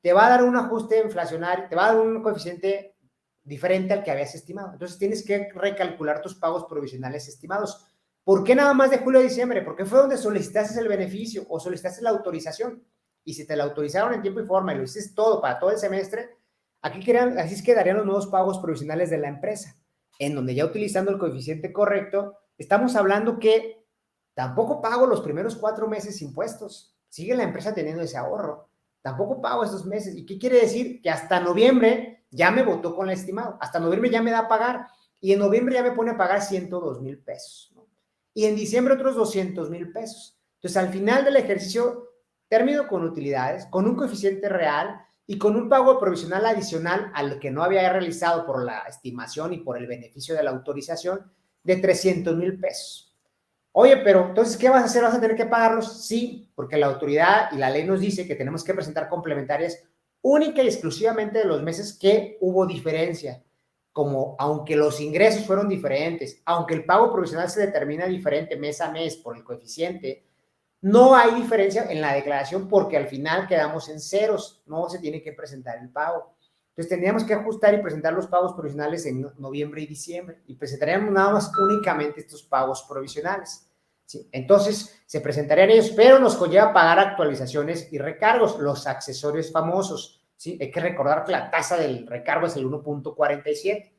te va a dar un ajuste inflacionario, te va a dar un coeficiente diferente al que habías estimado. Entonces tienes que recalcular tus pagos provisionales estimados. ¿Por qué nada más de julio a diciembre? Porque fue donde solicitaste el beneficio o solicitaste la autorización. Y si te la autorizaron en tiempo y forma y lo hiciste todo para todo el semestre, así es que darían los nuevos pagos provisionales de la empresa, en donde ya utilizando el coeficiente correcto, estamos hablando que tampoco pago los primeros 4 meses impuestos. Sigue la empresa teniendo ese ahorro. Tampoco pago esos meses. ¿Y qué quiere decir? Que hasta noviembre ya me votó con el estimado. Hasta noviembre ya me da a pagar. Y en noviembre ya me pone a pagar 102,000 pesos, ¿no? Y en diciembre otros 200,000 pesos. Entonces, al final del ejercicio, termino con utilidades, con un coeficiente real y con un pago provisional adicional al que no había realizado por la estimación y por el beneficio de la autorización de 300,000 pesos. Oye, pero entonces, ¿qué vas a hacer? ¿Vas a tener que pagarlos? Sí, porque la autoridad y la ley nos dice que tenemos que presentar complementarias única y exclusivamente de los meses que hubo diferencia, como aunque los ingresos fueron diferentes, aunque el pago provisional se determina diferente mes a mes por el coeficiente, no hay diferencia en la declaración porque al final quedamos en ceros, no se tiene que presentar el pago. Entonces tendríamos que ajustar y presentar los pagos provisionales en noviembre y diciembre y presentaríamos nada más únicamente estos pagos provisionales, ¿sí? Entonces se presentarían ellos, pero nos conlleva pagar actualizaciones y recargos, los accesorios famosos, ¿sí? Hay que recordar que la tasa del recargo es el 1.47.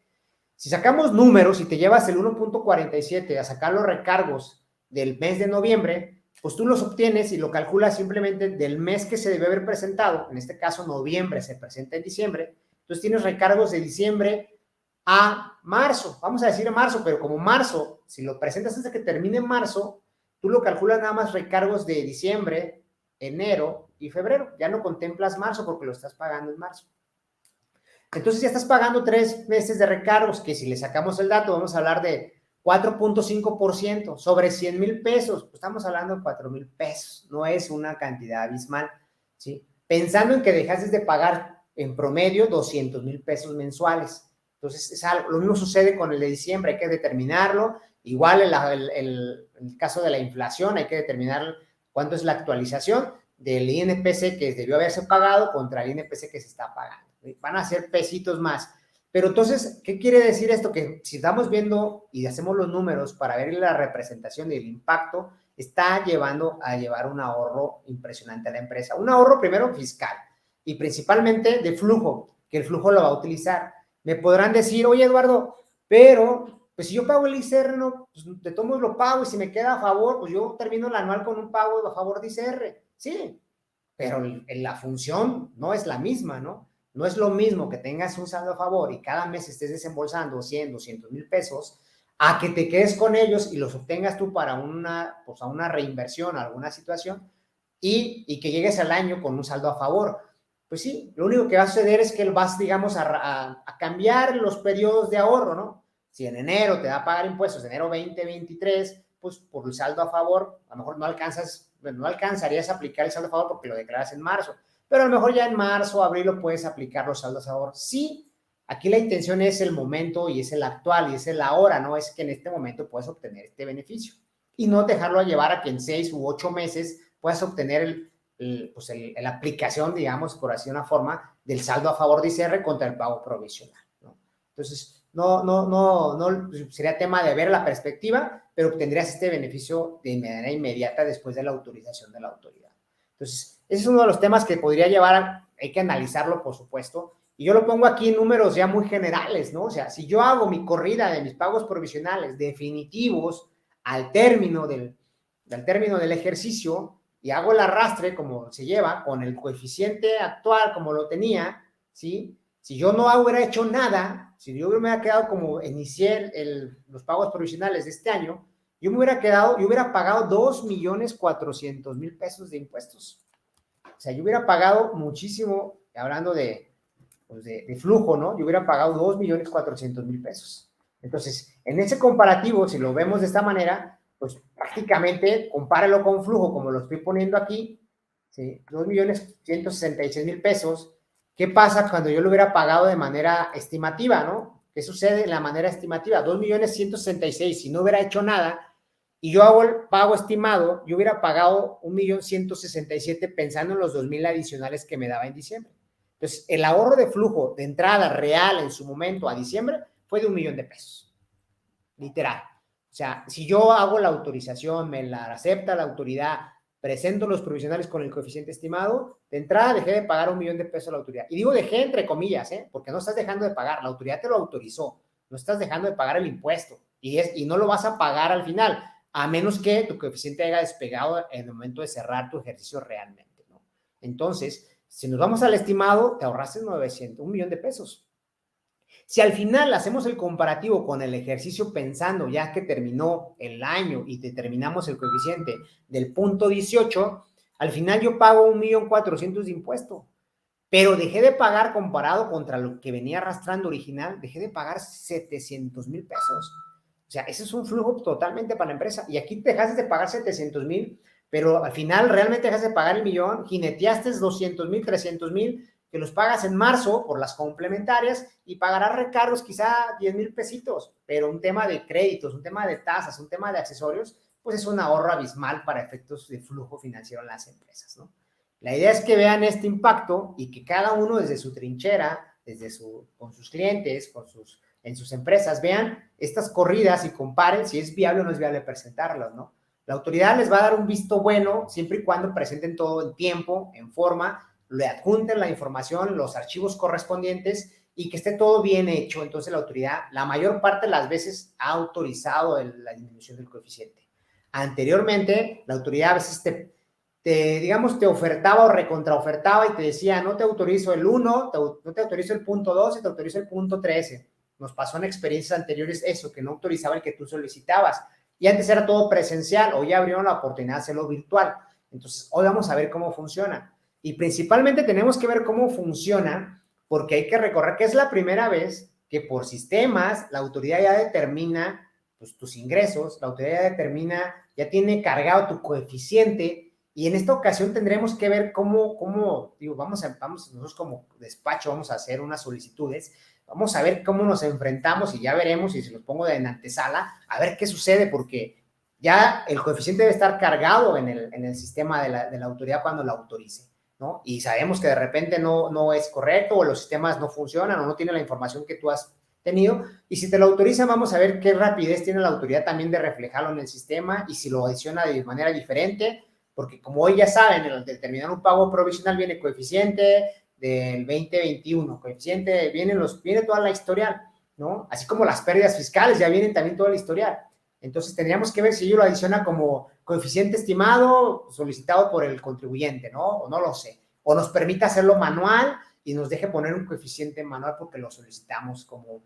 Si sacamos números y te llevas el 1.47 a sacar los recargos del mes de noviembre, pues tú los obtienes y lo calculas simplemente del mes que se debe haber presentado, en este caso noviembre se presenta en diciembre, entonces tienes recargos de diciembre a marzo, vamos a decir marzo, pero como marzo, si lo presentas hasta que termine marzo, tú lo calculas nada más recargos de diciembre, enero y febrero, ya no contemplas marzo porque lo estás pagando en marzo. Entonces ya estás pagando 3 meses de recargos, que si le sacamos el dato, vamos a hablar de 4.5% sobre 100,000 pesos, pues estamos hablando de 4,000 pesos, no es una cantidad abismal, ¿sí? Pensando en que dejaste de pagar en promedio 200,000 pesos mensuales. Entonces, es algo, lo mismo sucede con el de diciembre, hay que determinarlo. Igual el caso de la inflación, hay que determinar cuánto es la actualización del INPC que debió haberse pagado contra el INPC que se está pagando. Van a ser pesitos más. Pero entonces, ¿qué quiere decir esto? Que si estamos viendo y hacemos los números para ver la representación y el impacto, está llevando a llevar un ahorro impresionante a la empresa. Un ahorro primero fiscal y principalmente de flujo, que el flujo lo va a utilizar. Me podrán decir, oye Eduardo, pero pues si yo pago el ICR, no, pues de todos modos lo pago y si me queda a favor, pues yo termino el anual con un pago a favor de ICR. Sí, pero la función no es la misma, ¿no? No es lo mismo que tengas un saldo a favor y cada mes estés desembolsando 100, 200,000 pesos a que te quedes con ellos y los obtengas tú para pues a una reinversión, a alguna situación y que llegues al año con un saldo a favor. pues sí, lo único que va a suceder es que vas, digamos, a cambiar los periodos de ahorro, ¿no? Si en enero te da a pagar impuestos, enero 2023, pues por el saldo a favor, a lo mejor no alcanzarías a aplicar el saldo a favor porque lo declaras en marzo, pero a lo mejor ya en marzo, abril lo puedes aplicar los saldos a favor. Sí, aquí la intención es el momento y es el actual y es el ahora, ¿no? Es que en este momento puedes obtener este beneficio y no dejarlo a llevar a que en 6 u 8 meses puedas obtener la aplicación, digamos, por así una forma, del saldo a favor de ICR contra el pago provisional, ¿no? Entonces, no sería tema de ver la perspectiva, pero obtendrías este beneficio de manera inmediata después de la autorización de la autoridad. Entonces, ese es uno de los temas que podría llevar, hay que analizarlo, por supuesto, y yo lo pongo aquí en números ya muy generales, ¿no? O sea, si yo hago mi corrida de mis pagos provisionales definitivos al término del ejercicio, y hago el arrastre como se lleva con el coeficiente actual como lo tenía, ¿sí? Si yo no hubiera hecho nada, si yo me hubiera quedado como inicié los pagos provisionales de este año, yo hubiera pagado 2.400.000 pesos de impuestos. O sea, yo hubiera pagado muchísimo, hablando de flujo, ¿no? Yo hubiera pagado 2.400.000 pesos. Entonces, en ese comparativo, si lo vemos de esta manera, pues prácticamente compáralo con flujo, como lo estoy poniendo aquí, ¿sí? 2.166.000 pesos. ¿Qué pasa cuando yo lo hubiera pagado de manera estimativa, no? ¿Qué sucede en la manera estimativa? 2.166.000, si no hubiera hecho nada, y yo hago el pago estimado, yo hubiera pagado 1.167.000 pensando en los 2.000 adicionales que me daba en diciembre. Entonces, el ahorro de flujo de entrada real en su momento a diciembre fue de 1.000.000 de pesos. Literal. O sea, si yo hago la autorización, me la acepta la autoridad, presento los provisionales con el coeficiente estimado, de entrada dejé de pagar 1.000.000 de pesos a la autoridad. Y digo dejé entre comillas, porque no estás dejando de pagar, la autoridad te lo autorizó, no estás dejando de pagar el impuesto y no lo vas a pagar al final, a menos que tu coeficiente haya despegado en el momento de cerrar tu ejercicio realmente, ¿no? Entonces, si nos vamos al estimado, te ahorraste 1.000.000 de pesos. Si al final hacemos el comparativo con el ejercicio pensando ya que terminó el año y determinamos el coeficiente del punto 18, al final yo pago 1.400.000 de impuesto, pero dejé de pagar comparado contra lo que venía arrastrando original, dejé de pagar 700.000 pesos. O sea, ese es un flujo totalmente para la empresa. Y aquí dejaste de pagar 700.000, pero al final realmente dejaste de pagar el millón, jineteaste 200.000, 300.000, que los pagas en marzo por las complementarias y pagarás recargos quizá 10.000 pesitos, pero un tema de créditos, un tema de tasas, un tema de accesorios, pues es un ahorro abismal para efectos de flujo financiero en las empresas, ¿no? La idea es que vean este impacto y que cada uno desde su trinchera, con sus clientes, en sus empresas, vean estas corridas y comparen si es viable o no es viable presentarlas, ¿no? La autoridad les va a dar un visto bueno siempre y cuando presenten todo en tiempo, en forma, le adjunten la información, los archivos correspondientes y que esté todo bien hecho. Entonces la autoridad, la mayor parte de las veces, ha autorizado la disminución del coeficiente. Anteriormente, la autoridad a veces te ofertaba o recontraofertaba y te decía, no te autorizo el 1, no te autorizo el punto 12, te autorizo el punto 13. Nos pasó en experiencias anteriores eso, que no autorizaba el que tú solicitabas. Y antes era todo presencial, hoy abrieron la oportunidad de hacerlo virtual. Entonces, hoy vamos a ver cómo funciona. Y principalmente tenemos que ver cómo funciona, porque hay que recordar que es la primera vez que por sistemas la autoridad ya determina pues, tus ingresos, la autoridad ya determina, ya tiene cargado tu coeficiente, y en esta ocasión tendremos que ver cómo digo, vamos nosotros como despacho vamos a hacer unas solicitudes, vamos a ver cómo nos enfrentamos y ya veremos, y se los pongo en antesala, a ver qué sucede, porque ya el coeficiente debe estar cargado en el sistema de la autoridad cuando la autorice, ¿no? Y sabemos que de repente no es correcto o los sistemas no funcionan o no tienen la información que tú has tenido, y si te lo autorizan vamos a ver qué rapidez tiene la autoridad también de reflejarlo en el sistema y si lo adiciona de manera diferente, porque como hoy ya saben, en el determinar un pago provisional viene coeficiente del 2021, coeficiente, viene toda la historial, ¿no? Así como las pérdidas fiscales, ya vienen también toda la historial. Entonces tendríamos que ver si ello lo adiciona como coeficiente estimado solicitado por el contribuyente, ¿no? O no lo sé. O nos permite hacerlo manual y nos deje poner un coeficiente manual porque lo solicitamos como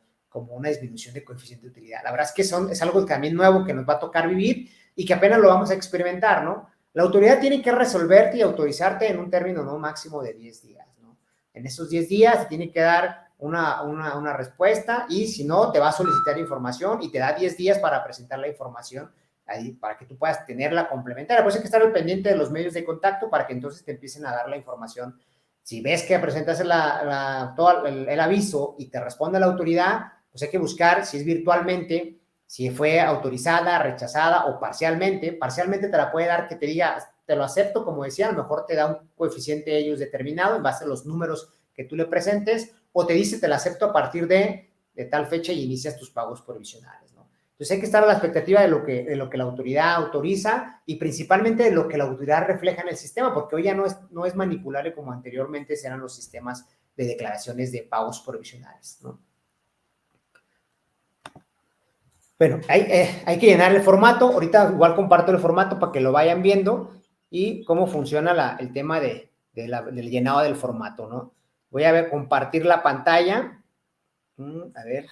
una disminución de coeficiente de utilidad. La verdad es que es algo también nuevo que nos va a tocar vivir y que apenas lo vamos a experimentar, ¿no? La autoridad tiene que resolverte y autorizarte en un término no máximo de 10 días, ¿no? En esos 10 días te tiene que dar una respuesta y si no, te va a solicitar información y te da 10 días para presentar la información ahí para que tú puedas tenerla complementaria. Pues hay que estar al pendiente de los medios de contacto para que entonces te empiecen a dar la información. Si ves que presentas todo el aviso y te responde la autoridad, pues hay que buscar si es virtualmente, si fue autorizada, rechazada o parcialmente. Parcialmente te la puede dar que te diga, te lo acepto, como decía, a lo mejor te da un coeficiente ellos determinado en base a los números que tú le presentes, o te dice, te la acepto a partir de tal fecha y inicias tus pagos provisionales, ¿no? Entonces hay que estar a la expectativa de lo que la autoridad autoriza y principalmente de lo que la autoridad refleja en el sistema, porque hoy ya no es manipulable como anteriormente eran los sistemas de declaraciones de pagos provisionales, ¿no? Bueno, hay que llenar el formato. Ahorita igual comparto el formato para que lo vayan viendo y cómo funciona el tema del llenado del formato, ¿no? Voy a compartir la pantalla. A ver.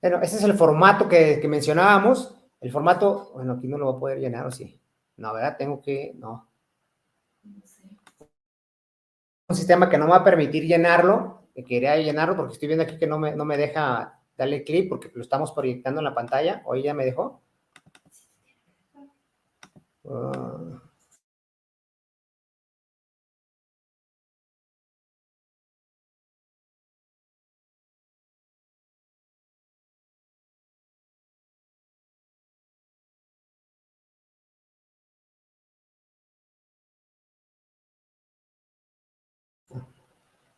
Bueno, ese es el formato que mencionábamos. El formato, bueno, aquí no lo voy a poder llenar, ¿o sí? No, ¿verdad? No. Un sistema que no me va a permitir llenarlo, que quería llenarlo porque estoy viendo aquí que no me deja darle clic porque lo estamos proyectando en la pantalla. Hoy ya me dejó.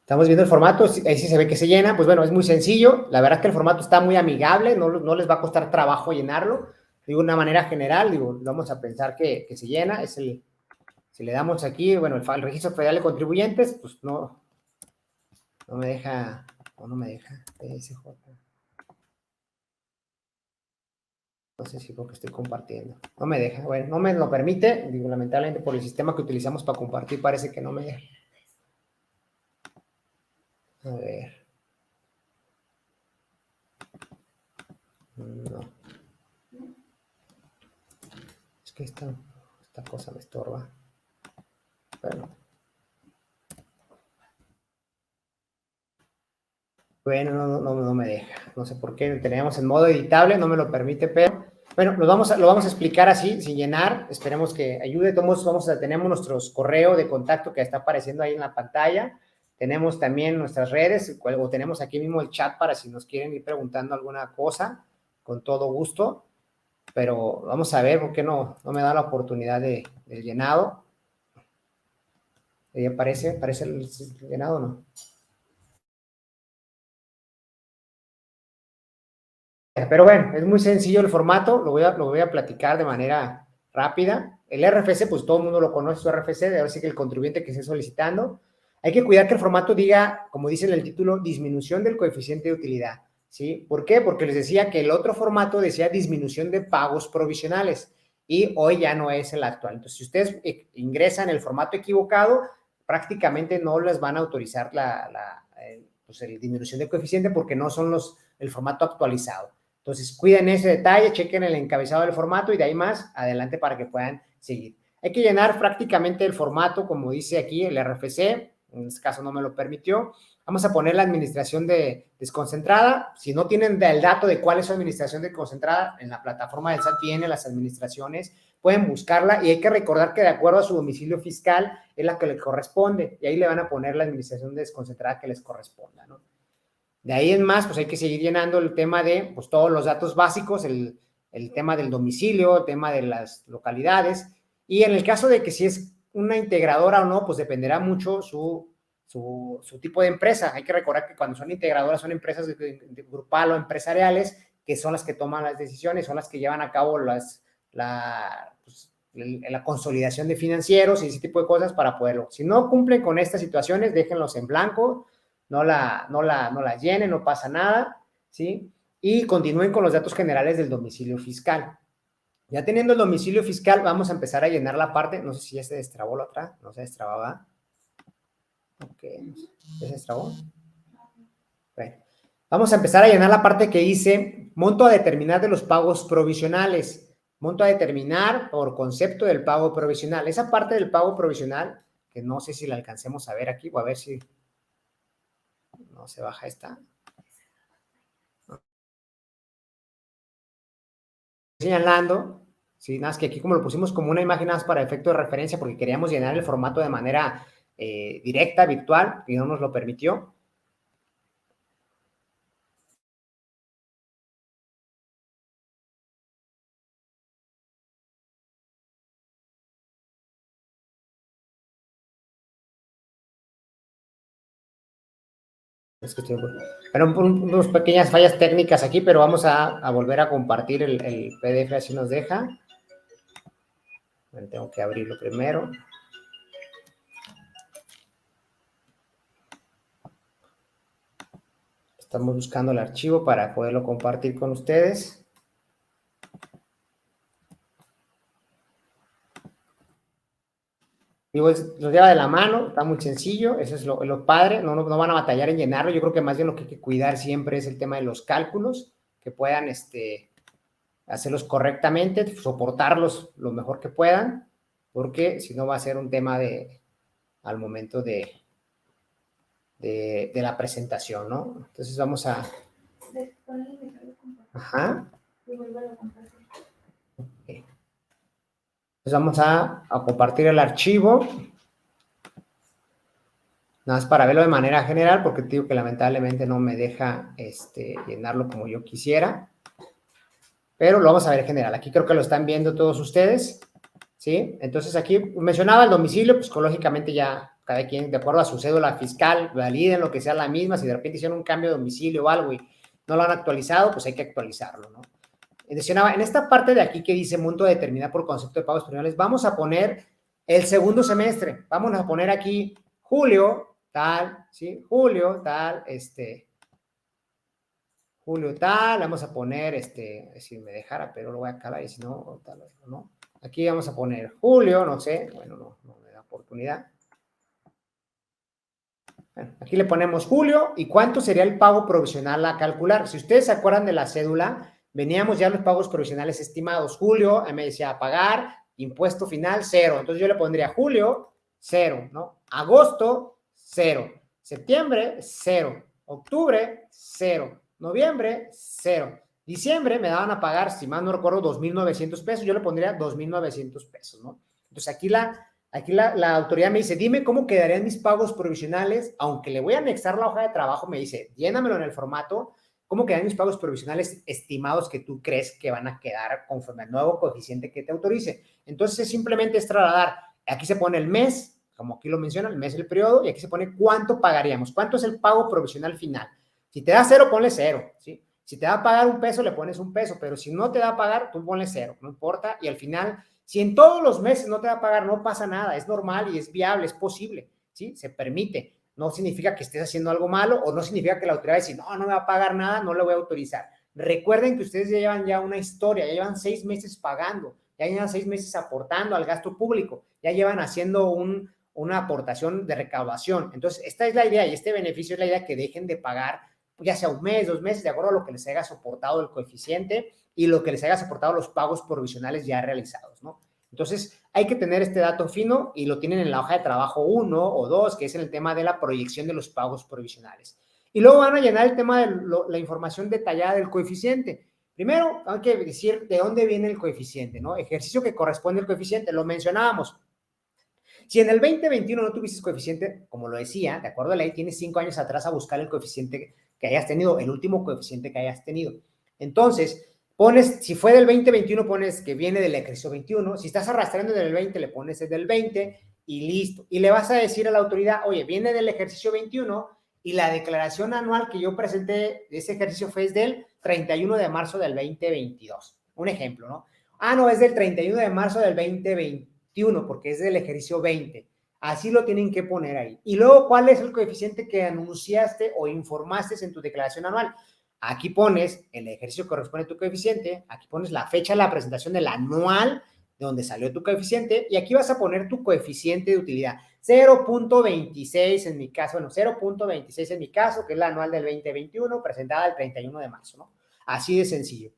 Estamos viendo el formato, ahí sí se ve que se llena, pues bueno, es muy sencillo, la verdad es que el formato está muy amigable, no les va a costar trabajo llenarlo, digo, de una manera general, digo, vamos a pensar que se llena, si le damos aquí, bueno, el registro federal de contribuyentes, pues no me deja, no me deja, PSJ. No sé si porque estoy compartiendo, no me deja, bueno, no me lo permite, digo, lamentablemente por el sistema que utilizamos para compartir parece que no me deja. A ver. No. Es que esta cosa me estorba. Bueno, no me deja. No sé por qué. Teníamos en modo editable, no me lo permite, pero bueno, lo vamos a explicar así, sin llenar. Esperemos que ayude. Todos tenemos nuestros correos de contacto que está apareciendo ahí en la pantalla. Tenemos también nuestras redes, o tenemos aquí mismo el chat para si nos quieren ir preguntando alguna cosa, con todo gusto. Pero vamos a ver por qué no me da la oportunidad del llenado. Ahí aparece el llenado o no. Pero bueno, es muy sencillo el formato, lo voy a platicar de manera rápida. El RFC, pues todo el mundo lo conoce, su RFC, ahora sí que el contribuyente que esté solicitando. Hay que cuidar que el formato diga, como dice en el título, disminución del coeficiente de utilidad, ¿sí? ¿Por qué? Porque les decía que el otro formato decía disminución de pagos provisionales y hoy ya no es el actual. Entonces, si ustedes ingresan el formato equivocado, prácticamente no les van a autorizar la disminución de coeficiente porque no son el formato actualizado. Entonces, cuiden ese detalle, chequen el encabezado del formato y de ahí más adelante para que puedan seguir. Hay que llenar prácticamente el formato, como dice aquí el RFC, en este caso no me lo permitió. Vamos a poner la administración desconcentrada. Si no tienen el dato de cuál es su administración desconcentrada, en la plataforma del SAT viene las administraciones, pueden buscarla y hay que recordar que de acuerdo a su domicilio fiscal es la que le corresponde y ahí le van a poner la administración desconcentrada que les corresponda, ¿no? De ahí en más, pues hay que seguir llenando el tema de pues, todos los datos básicos, el tema del domicilio, el tema de las localidades. Y en el caso de que si es una integradora o no, pues dependerá mucho su tipo de empresa. Hay que recordar que cuando son integradoras son empresas de grupal o empresariales que son las que toman las decisiones, son las que llevan a cabo la consolidación de financieros y ese tipo de cosas para poderlo. Si no cumplen con estas situaciones, déjenlos en blanco, no la llenen, no pasa nada, ¿sí? Y continúen con los datos generales del domicilio fiscal. Ya teniendo el domicilio fiscal, vamos a empezar a llenar la parte, no sé si ya se destrabó la otra, no se destrababa. Ok, ¿ya se destrabó? Bueno, vamos a empezar a llenar la parte que dice monto a determinar de los pagos provisionales. Monto a determinar por concepto del pago provisional. Esa parte del pago provisional, que no sé si la alcancemos a ver aquí, o a ver si no se baja esta. Señalando, ¿sí? Nada más que aquí como lo pusimos como una imagen nada más para efecto de referencia porque queríamos llenar el formato de manera directa, virtual, y no nos lo permitió. Es que pero unas pequeñas fallas técnicas aquí, pero vamos a volver a compartir el PDF, así nos deja. Tengo que abrirlo primero. Estamos buscando el archivo para poderlo compartir con ustedes. Digo, los lleva de la mano, está muy sencillo, eso es lo padre, no van a batallar en llenarlo. Yo creo que más bien lo que hay que cuidar siempre es el tema de los cálculos, que puedan hacerlos correctamente, soportarlos lo mejor que puedan, porque si no va a ser un tema al momento de la presentación, ¿no? Entonces vamos a... Ajá. Okay. Entonces vamos a compartir el archivo. Nada más para verlo de manera general, porque te digo que lamentablemente no me deja llenarlo como yo quisiera. Pero lo vamos a ver en general. Aquí creo que lo están viendo todos ustedes, ¿sí? Entonces aquí mencionaba el domicilio, pues lógicamente ya cada quien, de acuerdo a su cédula fiscal, validen lo que sea la misma. Si de repente hicieron un cambio de domicilio o algo y no lo han actualizado, pues hay que actualizarlo, ¿no? Mencionaba, en esta parte de aquí que dice monto a determinar por concepto de pagos provisionales, vamos a poner el segundo semestre. Vamos a poner aquí julio, tal, ¿sí? Julio, tal, julio tal, vamos a poner, si me dejara, pero lo voy a calar y si no, tal vez no. Aquí vamos a poner julio, no sé, bueno, no me da oportunidad. Bueno, aquí le ponemos julio y cuánto sería el pago provisional a calcular. Si ustedes se acuerdan de la cédula, veníamos ya los pagos provisionales estimados. Julio, me decía pagar, impuesto final, 0. Entonces yo le pondría julio, 0, ¿no? Agosto, 0. Septiembre, 0. Octubre, 0. Noviembre, 0. Diciembre me daban a pagar, si mal no recuerdo, 2,900 pesos. Yo le pondría 2,900 pesos, ¿no? Entonces aquí la autoridad me dice, dime cómo quedarían mis pagos provisionales, aunque le voy a anexar la hoja de trabajo, me dice, llénamelo en el formato, cómo quedarían mis pagos provisionales estimados que tú crees que van a quedar conforme al nuevo coeficiente que te autorice. Entonces simplemente es trasladar, aquí se pone el mes, como aquí lo menciona, el mes, el periodo, y aquí se pone cuánto pagaríamos, cuánto es el pago provisional final. Si te da 0, ponle 0, ¿sí? Si te da a pagar un peso, le pones un peso, pero si no te da a pagar, tú ponle 0, no importa, y al final, si en todos los meses no te va a pagar, no pasa nada, es normal y es viable, es posible, ¿sí? Se permite. No significa que estés haciendo algo malo o no significa que la autoridad va a decir, no me va a pagar nada, no le voy a autorizar. Recuerden que ustedes ya llevan ya una historia, ya llevan 6 meses pagando, ya llevan 6 meses aportando al gasto público, ya llevan haciendo una aportación de recaudación. Entonces, esta es la idea y este beneficio es la idea que dejen de pagar ya sea un mes, 2 meses, de acuerdo a lo que les haya soportado el coeficiente y lo que les haya soportado los pagos provisionales ya realizados, ¿no? Entonces, hay que tener este dato fino y lo tienen en la hoja de trabajo 1 o 2, que es en el tema de la proyección de los pagos provisionales. Y luego van a llenar el tema de la información detallada del coeficiente. Primero, hay que decir de dónde viene el coeficiente, ¿no? Ejercicio que corresponde al coeficiente, lo mencionábamos. Si en el 2021 no tuviste coeficiente, como lo decía, de acuerdo a la ley, tienes 5 años atrás a buscar el coeficiente que hayas tenido, el último coeficiente que hayas tenido. Entonces, pones, si fue del 2021, pones que viene del ejercicio 21. Si estás arrastrando del 20, le pones el del 20 y listo. Y le vas a decir a la autoridad, oye, viene del ejercicio 21 y la declaración anual que yo presenté de ese ejercicio fue del 31 de marzo del 2022. Un ejemplo, ¿no? No, es del 31 de marzo del 2021 porque es del ejercicio 20. Así lo tienen que poner ahí. Y luego, ¿cuál es el coeficiente que anunciaste o informaste en tu declaración anual? Aquí pones el ejercicio que corresponde a tu coeficiente, aquí pones la fecha de la presentación del anual de donde salió tu coeficiente y aquí vas a poner tu coeficiente de utilidad. 0.26 en mi caso, bueno, 0.26 en mi caso, que es la anual del 2021, presentada el 31 de marzo, ¿no? Así de sencillo.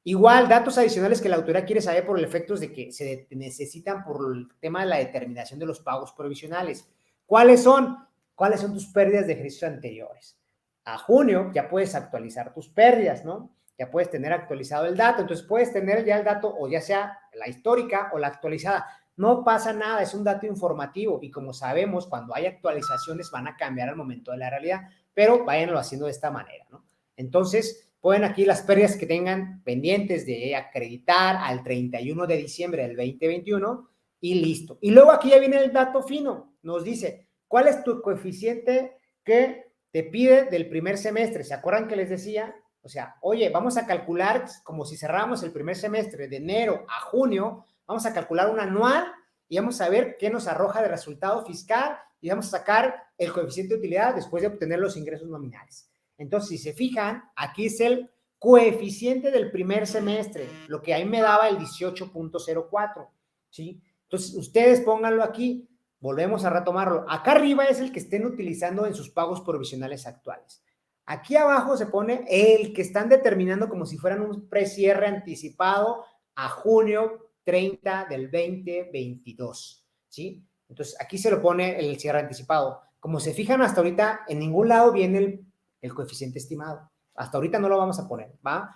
Igual, datos adicionales que la autoridad quiere saber por los efectos de que se necesitan por el tema de la determinación de los pagos provisionales. ¿Cuáles son? ¿Cuáles son tus pérdidas de ejercicios anteriores? A junio ya puedes actualizar tus pérdidas, ¿no? Ya puedes tener actualizado el dato, entonces puedes tener ya el dato o ya sea la histórica o la actualizada. No pasa nada, es un dato informativo y como sabemos, cuando hay actualizaciones van a cambiar al momento de la realidad, pero váyanlo haciendo de esta manera, ¿no? Entonces, pueden aquí las pérdidas que tengan pendientes de acreditar al 31 de diciembre del 2021 y listo. Y luego aquí ya viene el dato fino, nos dice, ¿cuál es tu coeficiente que te pide del primer semestre? ¿Se acuerdan que les decía? O sea, oye, vamos a calcular como si cerramos el primer semestre de enero a junio, vamos a calcular un anual y vamos a ver qué nos arroja de resultado fiscal y vamos a sacar el coeficiente de utilidad después de obtener los ingresos nominales. Entonces, si se fijan, aquí es el coeficiente del primer semestre, lo que ahí me daba el 18.04, ¿sí? Entonces, ustedes pónganlo aquí, volvemos a retomarlo. Acá arriba es el que estén utilizando en sus pagos provisionales actuales. Aquí abajo se pone el que están determinando como si fueran un precierre anticipado a junio 30 del 2022, ¿sí? Entonces, aquí se lo pone el cierre anticipado. Como se fijan hasta ahorita, en ningún lado viene el coeficiente estimado. Hasta ahorita no lo vamos a poner, ¿va?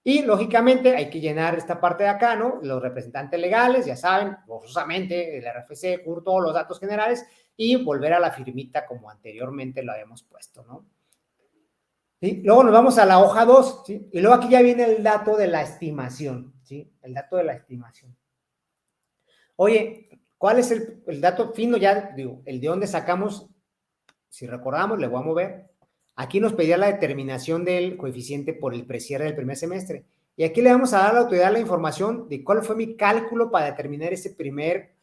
Y lógicamente hay que llenar esta parte de acá, ¿no? Los representantes legales, ya saben, forzosamente, el RFC, CUR, todos los datos generales y volver a la firmita como anteriormente lo habíamos puesto, ¿no? ¿Sí? Luego nos vamos a la hoja 2, ¿sí? Y luego aquí ya viene el dato de la estimación, ¿sí? El dato de la estimación. Oye, ¿cuál es el dato fino? Ya digo, el de dónde sacamos, si recordamos, le voy a mover. Aquí nos pedía la determinación del coeficiente por el precierre del primer semestre. Y aquí le vamos a dar a la autoridad la información de cuál fue mi cálculo para determinar ese primer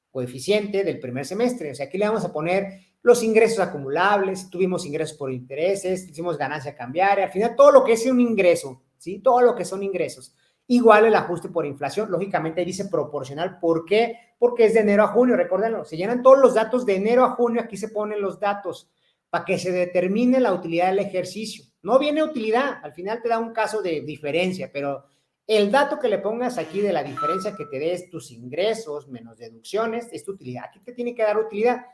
coeficiente del primer semestre. O sea, aquí le vamos a poner los ingresos acumulables, tuvimos ingresos por intereses, hicimos ganancia cambiaria, al final todo lo que es un ingreso, ¿sí? Todo lo que son ingresos. Igual el ajuste por inflación, lógicamente dice proporcional. ¿Por qué? Porque es de enero a junio, recuérdenlo, se llenan todos los datos de enero a junio, aquí se ponen los datos para que se determine la utilidad del ejercicio. No viene utilidad, al final te da un caso de diferencia, pero el dato que le pongas aquí de la diferencia que te des tus ingresos menos deducciones es tu utilidad. Aquí te tiene que dar utilidad.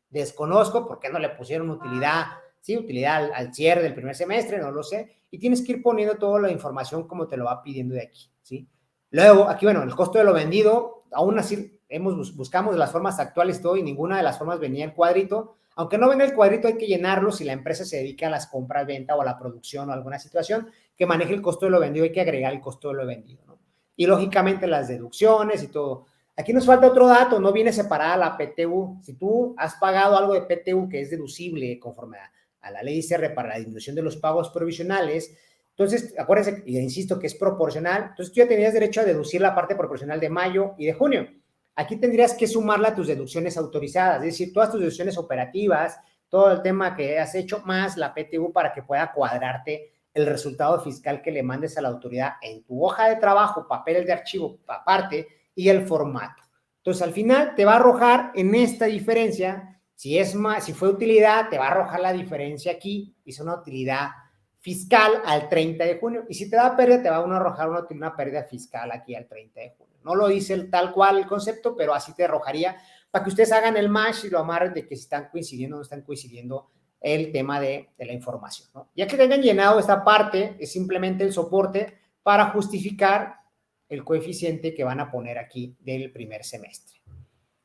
Desconozco por qué no le pusieron utilidad, ¿sí? Utilidad al cierre del primer semestre, no lo sé. Y tienes que ir poniendo toda la información como te lo va pidiendo de aquí, ¿sí? Luego, aquí, bueno, el costo de lo vendido, aún así buscamos las formas actuales todo y ninguna de las formas venía el cuadrito. Aunque no venga el cuadrito, hay que llenarlo si la empresa se dedica a las compras, venta o a la producción o alguna situación que maneje el costo de lo vendido, hay que agregar el costo de lo vendido, ¿no? Y lógicamente las deducciones y todo. Aquí nos falta otro dato, no viene separada la PTU. Si tú has pagado algo de PTU que es deducible conforme a la ley ICR para la disminución de los pagos provisionales, entonces acuérdense, y insisto que es proporcional, entonces tú ya tenías derecho a deducir la parte proporcional de mayo y de junio. Aquí tendrías que sumarla a tus deducciones autorizadas, es decir, todas tus deducciones operativas, todo el tema que has hecho, más la PTU para que pueda cuadrarte el resultado fiscal que le mandes a la autoridad en tu hoja de trabajo, papeles de archivo aparte y el formato. Entonces, al final te va a arrojar en esta diferencia, si fue utilidad, te va a arrojar la diferencia aquí, es una utilidad fiscal al 30 de junio. Y si te da pérdida, te va a arrojar una pérdida fiscal aquí al 30 de junio. No lo dice tal cual el concepto, pero así te arrojaría para que ustedes hagan el match y lo amarren de que si están coincidiendo o no están coincidiendo el tema de la información, ¿no? Ya que tengan llenado esta parte, es simplemente el soporte para justificar el coeficiente que van a poner aquí del primer semestre.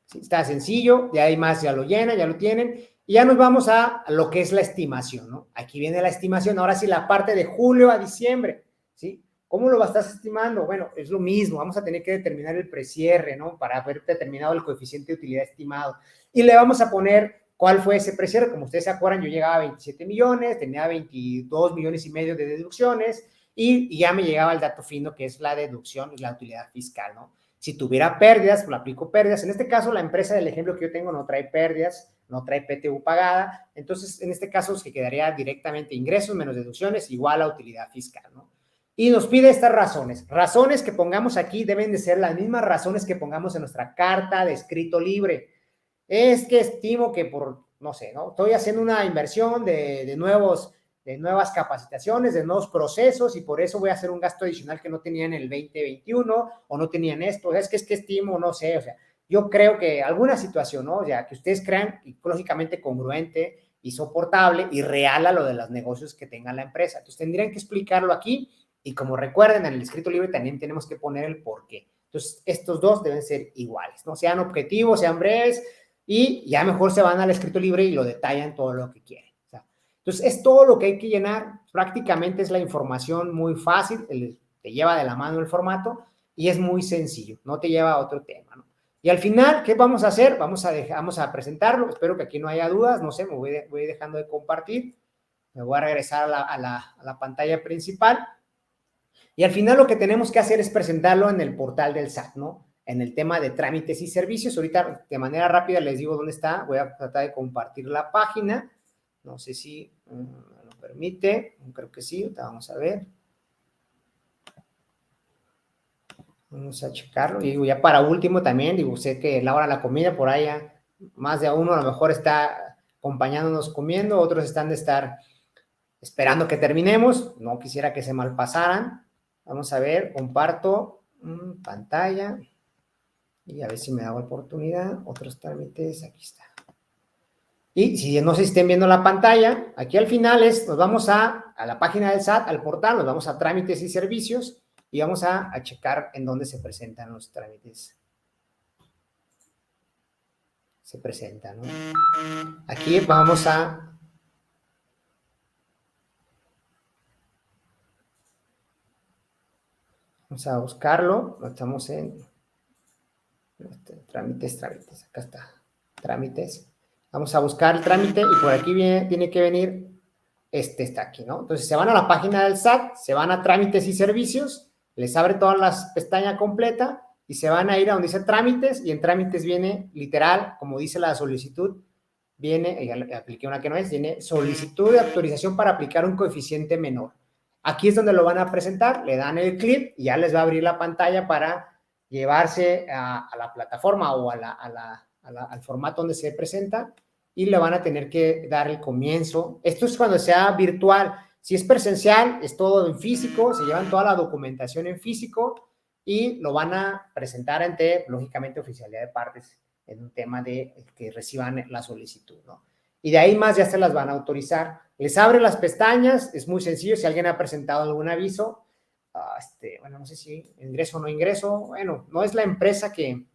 ¿Sí? Está sencillo, de ahí más ya lo llenan, ya lo tienen, y ya nos vamos a lo que es la estimación, ¿no? Aquí viene la estimación, ahora sí la parte de julio a diciembre, ¿sí? ¿Cómo lo estás estimando? Bueno, es lo mismo, vamos a tener que determinar el precierre, ¿no? Para haber determinado el coeficiente de utilidad estimado. Y le vamos a poner cuál fue ese precierre. Como ustedes se acuerdan, yo llegaba a 27 millones, tenía 22 millones y medio de deducciones y ya me llegaba el dato fino que es la deducción y la utilidad fiscal, ¿no? Si tuviera pérdidas, pues aplico pérdidas. En este caso, la empresa del ejemplo que yo tengo no trae pérdidas, no trae PTU pagada. Entonces, en este caso, se quedaría directamente ingresos menos deducciones igual a utilidad fiscal, ¿no? Y nos pide estas razones. Razones que pongamos aquí deben de ser las mismas razones que pongamos en nuestra carta de escrito libre. Es que estimo que por, no sé, ¿no? Estoy haciendo una inversión de nuevos de nuevas capacitaciones, de nuevos procesos, y por eso voy a hacer un gasto adicional que no tenía en el 2021, o no tenían esto, es que estimo, no sé, o sea, yo creo que alguna situación, ¿no? O sea, que ustedes crean lógicamente congruente y soportable y real a lo de los negocios que tenga la empresa. Entonces, tendrían que explicarlo aquí, y como recuerden, en el escrito libre también tenemos que poner el por qué. Entonces, estos dos deben ser iguales, ¿no? Sean objetivos, sean breves, y ya mejor se van al escrito libre y lo detallan todo lo que quieren. O sea, entonces, es todo lo que hay que llenar. Prácticamente es la información muy fácil, te lleva de la mano el formato y es muy sencillo, no te lleva a otro tema, ¿no? Y al final, ¿qué vamos a hacer? Vamos a presentarlo. Espero que aquí no haya dudas. No sé, me voy dejando de compartir. Me voy a regresar a la pantalla principal. Y al final lo que tenemos que hacer es presentarlo en el portal del SAT, ¿no? En el tema de trámites y servicios. Ahorita de manera rápida les digo dónde está. Voy a tratar de compartir la página. No sé si me lo permite. Creo que sí. Vamos a ver. Vamos a checarlo. Y digo, ya para último también, digo, sé que la hora de la comida, por ahí más de uno a lo mejor está acompañándonos comiendo, otros están de estar esperando que terminemos. No quisiera que se malpasaran. Vamos a ver, comparto pantalla y a ver si me da oportunidad. Otros trámites, aquí está. Y si no se estén viendo la pantalla, aquí al final nos vamos a la página del SAT, al portal, nos vamos a trámites y servicios y vamos a checar en dónde se presentan los trámites. Se presentan, ¿no? Aquí vamos a buscarlo. Estamos en trámites, acá está, trámites. Vamos a buscar el trámite y por aquí tiene que venir, está aquí, ¿no? Entonces se van a la página del SAT, se van a trámites y servicios, les abre todas las pestañas completa y se van a ir a donde dice trámites, y en trámites viene literal, como dice la solicitud, viene, ya apliqué una que no es, viene solicitud de autorización para aplicar un coeficiente menor. Aquí es donde lo van a presentar, le dan el clip y ya les va a abrir la pantalla para llevarse a la plataforma o al formato donde se presenta, y le van a tener que dar el comienzo. Esto es cuando sea virtual. Si es presencial, es todo en físico, se llevan toda la documentación en físico y lo van a presentar ante, lógicamente, oficialidad de partes en un tema de que reciban la solicitud, ¿no? Y de ahí más ya se las van a autorizar. Les abre las pestañas, es muy sencillo. Si alguien ha presentado algún aviso, bueno, no sé si ingreso o no ingreso, bueno, no es la empresa que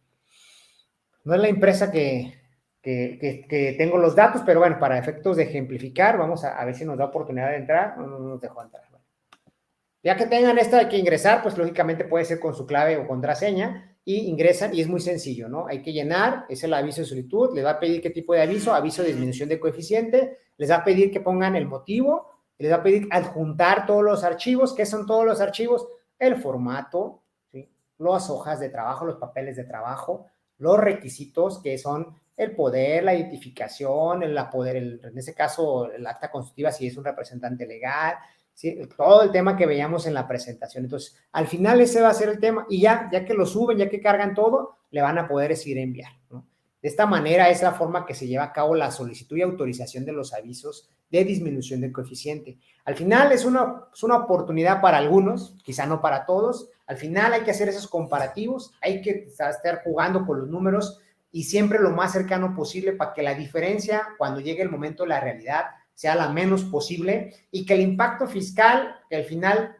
tengo los datos, pero bueno, para efectos de ejemplificar, vamos a ver si nos da oportunidad de entrar. No nos dejó entrar. Bueno, ya que tengan esta de que ingresar, pues lógicamente puede ser con su clave o contraseña, y ingresan y es muy sencillo, ¿no? Hay que llenar, es el aviso de solicitud, les va a pedir qué tipo de aviso de disminución de coeficiente, les va a pedir que pongan el motivo, les va a pedir adjuntar todos los archivos. ¿Qué son todos los archivos? El formato, ¿sí? Las hojas de trabajo, los papeles de trabajo, los requisitos, que son el poder, la identificación, en ese caso, el acta constitutiva, si es un representante legal, ¿sí? Todo el tema que veíamos en la presentación. Entonces, al final ese va a ser el tema, y ya que lo suben, ya que cargan todo, le van a poder decir enviar, ¿no? De esta manera es la forma que se lleva a cabo la solicitud y autorización de los avisos de disminución del coeficiente. Al final es una oportunidad para algunos, quizá no para todos. Al final hay que hacer esos comparativos, hay que estar jugando con los números y siempre lo más cercano posible para que la diferencia, cuando llegue el momento de la realidad, sea la menos posible, y que el impacto fiscal, que al final,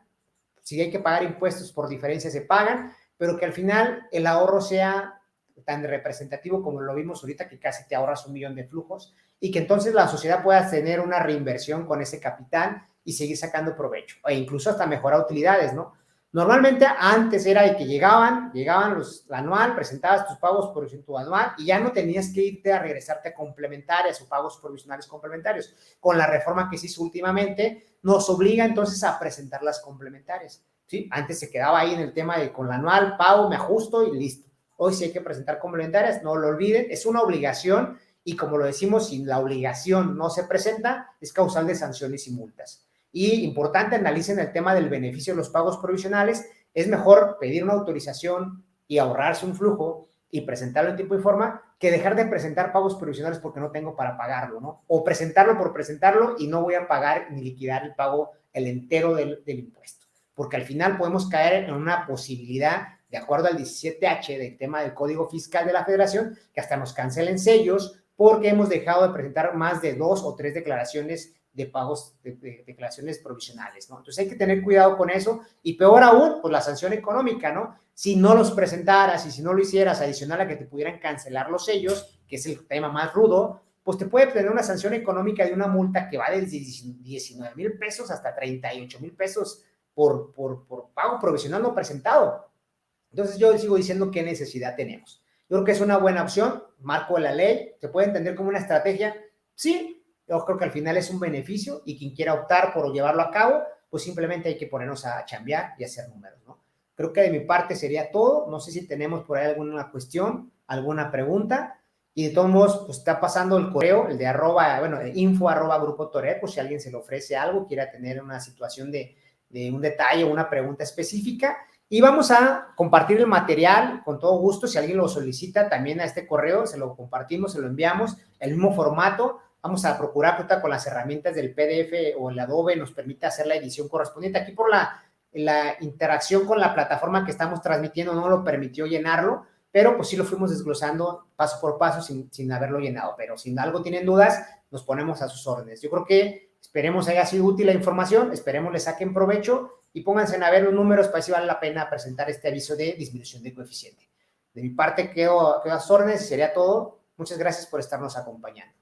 si hay que pagar impuestos por diferencia, se pagan, pero que al final el ahorro sea tan representativo como lo vimos ahorita, que casi te ahorras 1 millón de flujos, y que entonces la sociedad pueda tener una reinversión con ese capital y seguir sacando provecho, e incluso hasta mejorar utilidades, ¿no? Normalmente antes era de que llegaban la anual, presentabas tus pagos provisionales anual y ya no tenías que irte a regresarte a complementarias o pagos provisionales complementarios. Con la reforma que se hizo últimamente, nos obliga entonces a presentar las complementarias, ¿sí? Antes se quedaba ahí en el tema de con la anual, pago, me ajusto y listo. Hoy sí hay que presentar complementarias, no lo olviden, es una obligación, y como lo decimos, si la obligación no se presenta, es causal de sanciones y multas. Y importante, analicen el tema del beneficio de los pagos provisionales. Es mejor pedir una autorización y ahorrarse un flujo y presentarlo en tiempo y forma, que dejar de presentar pagos provisionales porque no tengo para pagarlo, ¿no? O presentarlo por presentarlo y no voy a pagar ni liquidar el pago, el entero del impuesto. Porque al final podemos caer en una posibilidad, de acuerdo al 17H del tema del Código Fiscal de la Federación, que hasta nos cancelen sellos porque hemos dejado de presentar más de 2 o 3 declaraciones de pagos, de declaraciones provisionales, ¿no? Entonces hay que tener cuidado con eso y peor aún, pues la sanción económica, ¿no? Si no los presentaras y si no lo hicieras, adicional a que te pudieran cancelar los sellos, que es el tema más rudo, pues te puede tener una sanción económica de una multa que va desde 19,000 pesos hasta 38,000 pesos por pago provisional no presentado. Entonces yo sigo diciendo qué necesidad tenemos. Yo creo que es una buena opción, marco de la ley, se puede entender como una estrategia, sí, yo creo que al final es un beneficio y quien quiera optar por llevarlo a cabo, pues simplemente hay que ponernos a chambear y hacer números, ¿no? Creo que de mi parte sería todo, no sé si tenemos por ahí alguna cuestión, alguna pregunta, y de todos modos, pues está pasando el correo, el de info@grupo Toret, pues si alguien se le ofrece algo, quiera tener una situación de un detalle o una pregunta específica, y vamos a compartir el material con todo gusto. Si alguien lo solicita también a este correo, se lo compartimos, se lo enviamos, el mismo formato. Vamos a procurar que con las herramientas del PDF o el Adobe nos permita hacer la edición correspondiente. Aquí por la interacción con la plataforma que estamos transmitiendo no lo permitió llenarlo, pero pues sí lo fuimos desglosando paso por paso sin haberlo llenado. Pero si algo tienen dudas, nos ponemos a sus órdenes. Yo creo que esperemos haya sido útil la información, esperemos le saquen provecho y pónganse a ver los números para ver si vale la pena presentar este aviso de disminución de coeficiente. De mi parte quedo a sus órdenes y sería todo. Muchas gracias por estarnos acompañando.